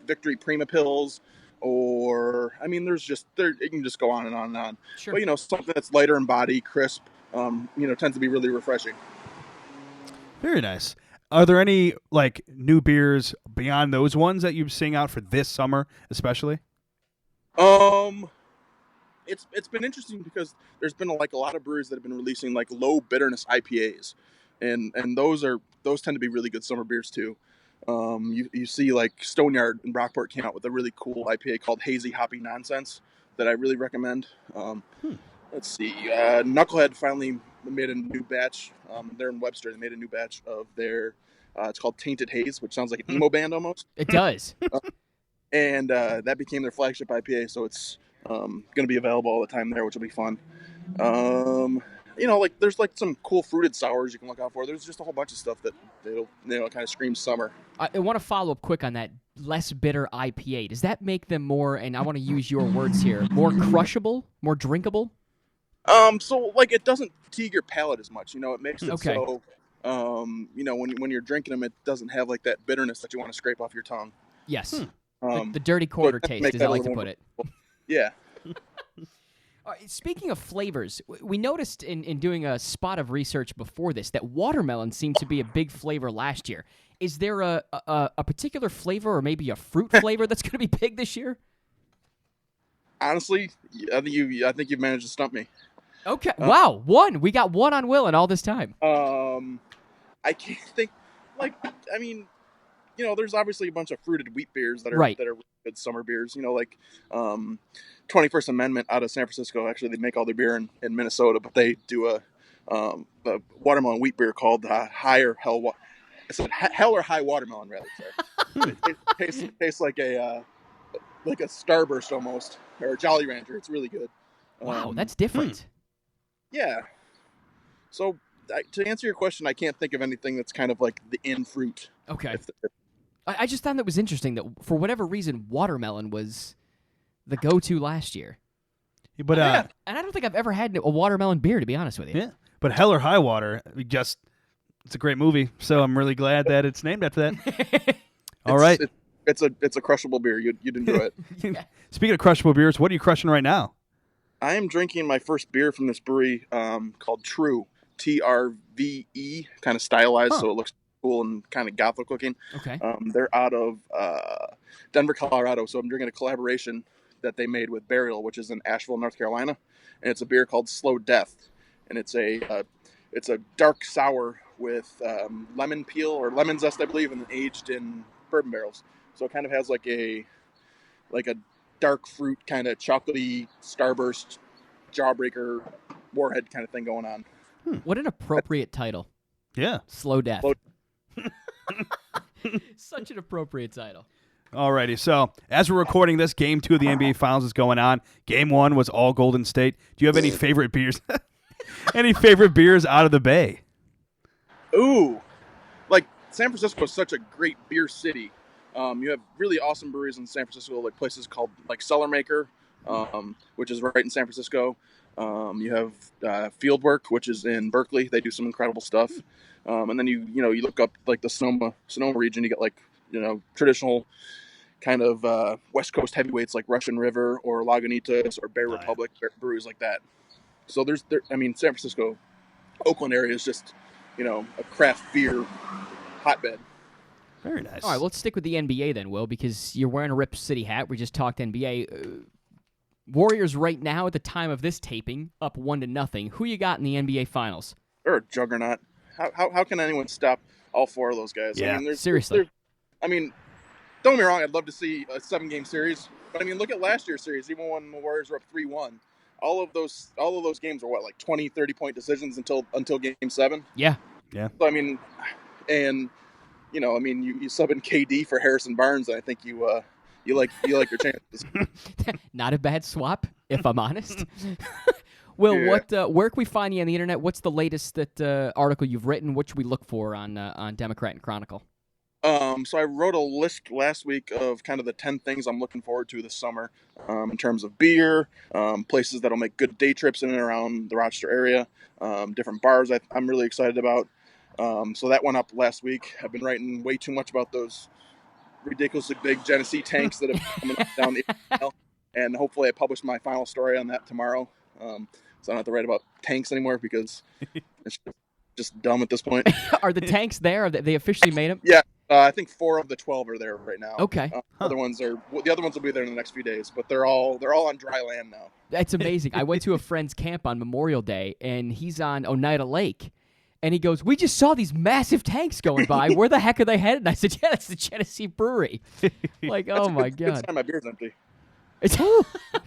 Victory Prima Pils, or you can just go on and on and on. Sure. But something that's lighter in body, crisp, tends to be really refreshing. Very nice. Are there any new beers beyond those ones that you're seeing out for this summer, especially? It's been interesting because there's been a lot of breweries that have been releasing low bitterness IPAs, and those tend to be really good summer beers too. You see Stoneyard in Brockport came out with a really cool IPA called Hazy Hoppy Nonsense that I really recommend. Let's see, Knucklehead finally made a new batch. They're in Webster. They made a new batch of their. It's called Tainted Haze, which sounds like an emo band almost. It does. And that became their flagship IPA, so it's going to be available all the time there, which will be fun. There's some cool fruited sours you can look out for. There's just a whole bunch of stuff that kind of screams summer. I want to follow up quick on that less bitter IPA. Does that make them more, and I want to use your words here, more crushable, more drinkable? So it doesn't fatigue your palate as much. It makes it so when you're drinking them, it doesn't have like that bitterness that you want to scrape off your tongue. Yes. The dirty quarter taste, as I like to put it. Yeah. Speaking of flavors, we noticed in doing a spot of research before this that watermelon seemed to be a big flavor last year. Is there a particular flavor or maybe a fruit flavor that's going to be big this year? Honestly, I think you've managed to stump me. Okay. Wow. One. We got one on Will in all this time. I can't think. There's obviously a bunch of fruited wheat beers that are right. that are good summer beers. 21st Amendment out of San Francisco. Actually, they make all their beer in Minnesota, but they do a watermelon wheat beer called Hell or High Watermelon, rather. Sorry. it tastes like a Starburst almost, or a Jolly Rancher. It's really good. Wow, that's different. Yeah. So to answer your question, I can't think of anything that's kind of like the in fruit. Okay. I just thought that was interesting that for whatever reason, watermelon was the go-to last year. But and I don't think I've ever had a watermelon beer, to be honest with you. Yeah. But Hell or High Water, it's a great movie, so I'm really glad that it's named after that. All right. It's a crushable beer. You'd enjoy it. Speaking of crushable beers, what are you crushing right now? I am drinking my first beer from this brewery called True, TRVE, kind of stylized, so it looks cool and kind of gothic looking. Okay. They're out of Denver, Colorado, so I'm drinking a collaboration that they made with Burial, which is in Asheville, North Carolina, and it's a beer called Slow Death, and it's a dark sour with lemon peel or lemon zest, I believe, and aged in bourbon barrels. So it kind of has like a dark fruit kind of chocolatey starburst jawbreaker warhead kind of thing going on. What an appropriate title. Yeah. Slow Death. Such an appropriate title. Alrighty, so as we're recording this, Game 2 of the NBA Finals is going on. Game 1 was all Golden State. Do you have any favorite beers? Any favorite beers out of the Bay? Ooh, San Francisco is such a great beer city. You have really awesome breweries in San Francisco, like places called Cellar Maker, which is right in San Francisco. You have Fieldwork, which is in Berkeley. They do some incredible stuff. And then you look up the Sonoma region. You get traditional kind of West Coast heavyweights like Russian River or Lagunitas or Bear Republic breweries like that. So San Francisco, Oakland area is just a craft beer hotbed. Very nice. All right, let's stick with the NBA then, Will, because you're wearing a Rip City hat. We just talked NBA. Warriors right now at the time of this taping up 1-0. Who you got in the NBA Finals? They're a juggernaut. How can anyone stop all four of those guys? Yeah, seriously. Don't get me wrong. I'd love to see a 7-game series, but look at last year's series. Even when the Warriors were up 3-1, all of those games were 20, 30-point decisions until Game 7. Yeah. Yeah. So you sub in KD for Harrison Barnes, and I think you like your chances. Not a bad swap, if I'm honest. Will, yeah. Where can we find you on the internet? What's the latest article you've written? What should we look for on Democrat and Chronicle? So I wrote a list last week of kind of the 10 things I'm looking forward to this summer in terms of beer, places that'll make good day trips in and around the Rochester area, different bars I'm really excited about. So that went up last week. I've been writing way too much about those ridiculously big Genesee tanks that have coming down the aisle, and hopefully I publish my final story on that tomorrow. So I don't have to write about tanks anymore because it's just dumb at this point. Are the tanks there? Have they officially made them? Yeah, I think 4 of the 12 are there right now. Okay. The other ones will be there in the next few days, but they're all on dry land now. That's amazing. I went to a friend's camp on Memorial Day, and he's on Oneida Lake. And he goes, "We just saw these massive tanks going by. Where the heck are they headed?" And I said, "Yeah, that's the Genesee Brewery." Oh my God! Good time my beer's empty.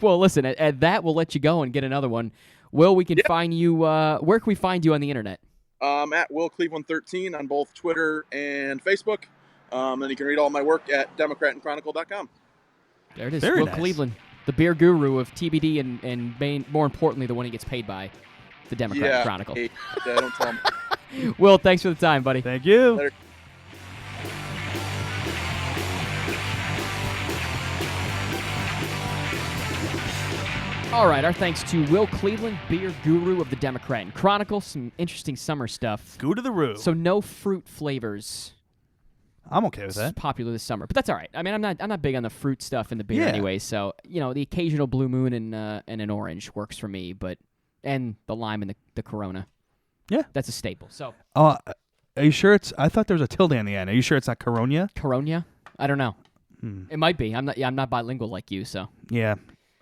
Well, listen. At that, we'll let you go and get another one. Will, we can find you. Where can we find you on the internet? At Will Cleveland 13 on both Twitter and Facebook. And you can read all my work at democratandchronicle.com. There it is. Very Will nice. Cleveland, the beer guru of TBD and more importantly, the one he gets paid by, the Democrat Chronicle. Yeah, don't tell him. Will, thanks for the time, buddy. Thank you. Later. All right, our thanks to Will Cleveland, beer guru of the Democrat and Chronicle. Some interesting summer stuff. Go to the room. So no fruit flavors. I'm okay with that. Popular this summer, but that's all right. I mean, I'm not big on the fruit stuff in the beer anyway. So the occasional Blue Moon and an orange works for me, and the lime and the Corona. Yeah, that's a staple. So, are you sure it's? I thought there was a tilde on the end. Are you sure it's not Corona? Corona? I don't know. It might be. I'm not bilingual like you, so. Yeah,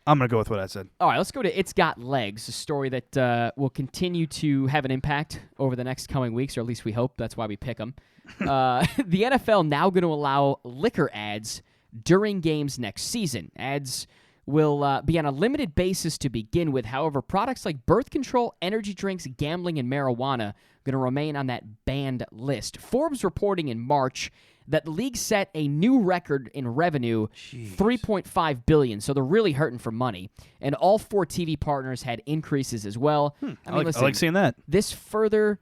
I'm gonna go with what I said. All right, let's go to It's Got Legs, a story that will continue to have an impact over the next coming weeks, or at least we hope. That's why we pick them. The NFL now going to allow liquor ads during games next season. Ads will be on a limited basis to begin with. However, products like birth control, energy drinks, gambling, and marijuana are going to remain on that banned list. Forbes reporting in March that the league set a new record in revenue, $3.5 billion. So they're really hurting for money. And all 4 TV partners had increases as well. I like seeing that. This further,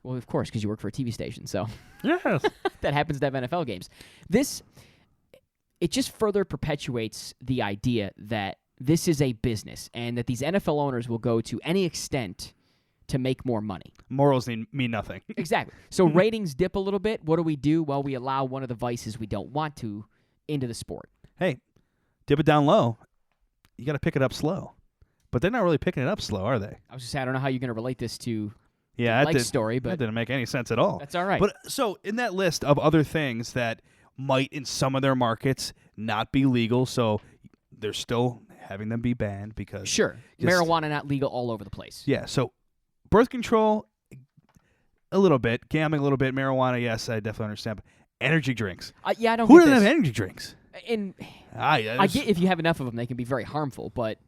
well, of course, because you work for a TV station, so yes, that happens to have NFL games. It just further perpetuates the idea that this is a business and that these NFL owners will go to any extent to make more money. Morals mean nothing. Exactly. So ratings dip a little bit. What do? Well, we allow one of the vices we don't want to into the sport. Hey, dip it down low. You got to pick it up slow. But they're not really picking it up slow, are they? I was just saying, I don't know how you're going to relate this to the Legs story, but that didn't make any sense at all. That's all right. But so in that list of other things that might in some of their markets not be legal, so they're still having them be banned because marijuana not legal all over the place. Yeah, so birth control a little bit, gambling a little bit, marijuana, yes, I definitely understand. But energy drinks. I don't Who get doesn't this. have energy drinks? And I get if you have enough of them, they can be very harmful, but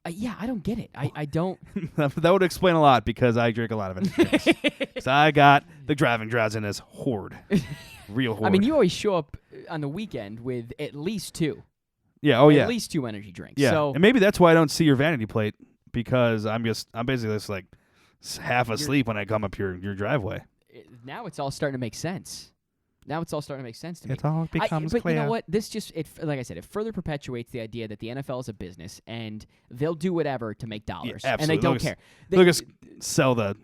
I don't get it. I don't. That would explain a lot because I drink a lot of energy drinks. So I got the driving drowsiness horde. Real horde. I mean, you always show up on the weekend with at least 2. Yeah, At least 2 energy drinks. Yeah, So, and maybe that's why I don't see your vanity plate because I'm basically just like half asleep when I come up your driveway. Now it's all starting to make sense. To me. It all becomes but clear. you know what? This just like I said, it further perpetuates the idea that the NFL is a business and they'll do whatever to make dollars, Yeah, and they don't care. They'll just sell the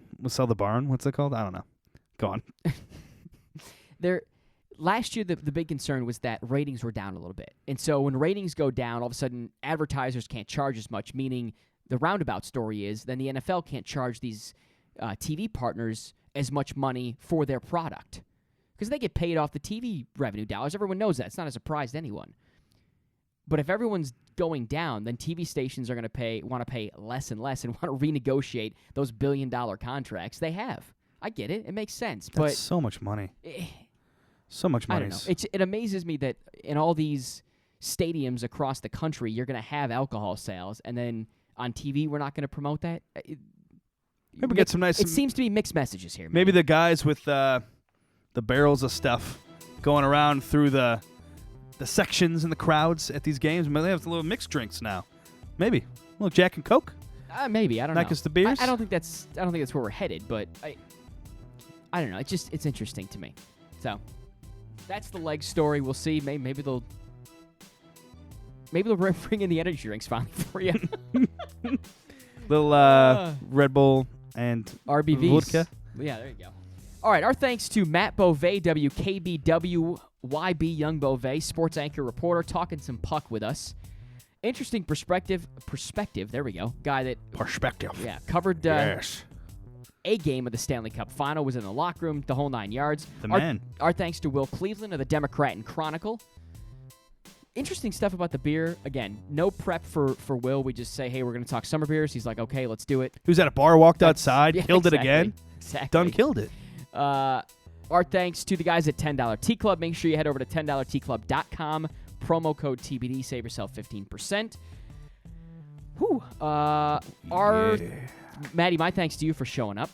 barn. What's it called? I don't know. Go on. Last year, the big concern was that ratings were down a little bit, and so when ratings go down, all of a sudden advertisers can't charge as much. Meaning, the roundabout story is then the NFL can't charge these TV partners as much money for their product. Because they get paid off the TV revenue dollars. Everyone knows that. It's not a surprise to anyone. But if everyone's going down, then TV stations are going to want to pay less and less and want to renegotiate those billion-dollar contracts they have. I get it. It makes sense. That's but so much money. So much money. I don't know. It amazes me that in all these stadiums across the country, you're going to have alcohol sales, and then on TV, we're not going to promote that. Maybe get some nice. It seems to be mixed messages here. Maybe the guys with the barrels of stuff going around through the sections and the crowds at these games. Maybe they have little mixed drinks now. Maybe a little Jack and Coke. Maybe I don't know. Not just the beers. I don't think that's where we're headed. But I don't know. It's interesting to me. So that's the leg story. We'll see. Maybe they'll bring in the energy drinks finally for you. Little Red Bull and RBVs. vodka. Yeah, there you go. All right, our thanks to Matt Bove, WKBW, YB Young Bove, sports anchor reporter, talking some puck with us. Interesting perspective. There we go. Guy that covered yes. a game of the Stanley Cup Final, was in the locker room, the whole 9 yards. The man. Our thanks to Will Cleveland of the Democrat and Chronicle. Interesting stuff about the beer. Again, no prep for Will. We just say, hey, we're going to talk summer beers. He's like, okay, let's do it. He was at a bar, walked outside, killed exactly. it again. Exactly. Done killed it. Our thanks to the guys at $10 Tea Club. Make sure you head over to $10tclub.com. Promo code TBD. Save yourself 15%. Whew. Maddie, my thanks to you for showing up.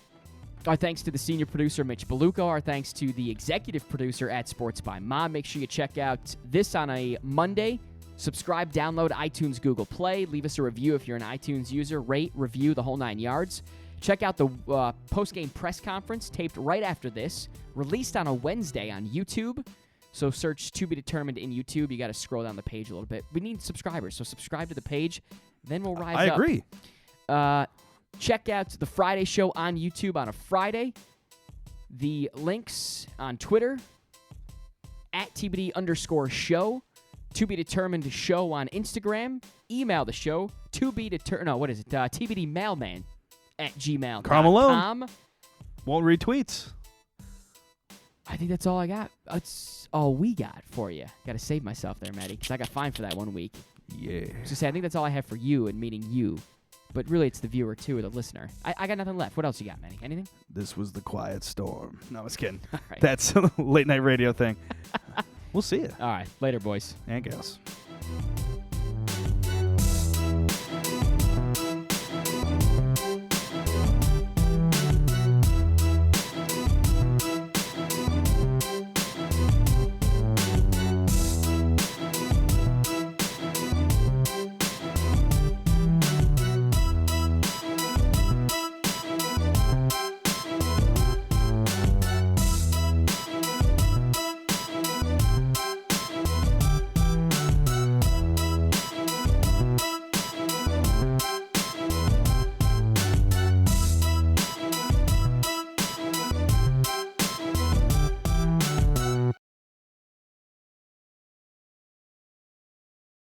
Our thanks to the senior producer, Mitch Beluco. Our thanks to the executive producer at Sports by Mom. Make sure you check out this on a Monday. Subscribe, download iTunes, Google Play. Leave us a review if you're an iTunes user. Rate, review, the whole 9 yards. Check out the post-game press conference taped right after this, released on a Wednesday on YouTube. So search To Be Determined in YouTube. You got to scroll down the page a little bit. We need subscribers, so subscribe to the page. Then we'll rise I up. agree. Check out the Friday show on YouTube on a Friday. The links on Twitter, at TBD_show. To be determined show on Instagram. Email the show. TBD mailman at gmail.com. Karl Malone. Won't read tweets. I think that's all I got. That's all we got for you. Got to save myself there, Maddie, because I got fined for that 1 week. Yeah. I was gonna say, I think that's all I have for you and meeting you. But really, it's the viewer, too, or the listener. I got nothing left. What else you got, Maddie? Anything? This was the quiet storm. No, I was kidding. All right. That's a late night radio thing. We'll see you. All right. Later, boys. And gals.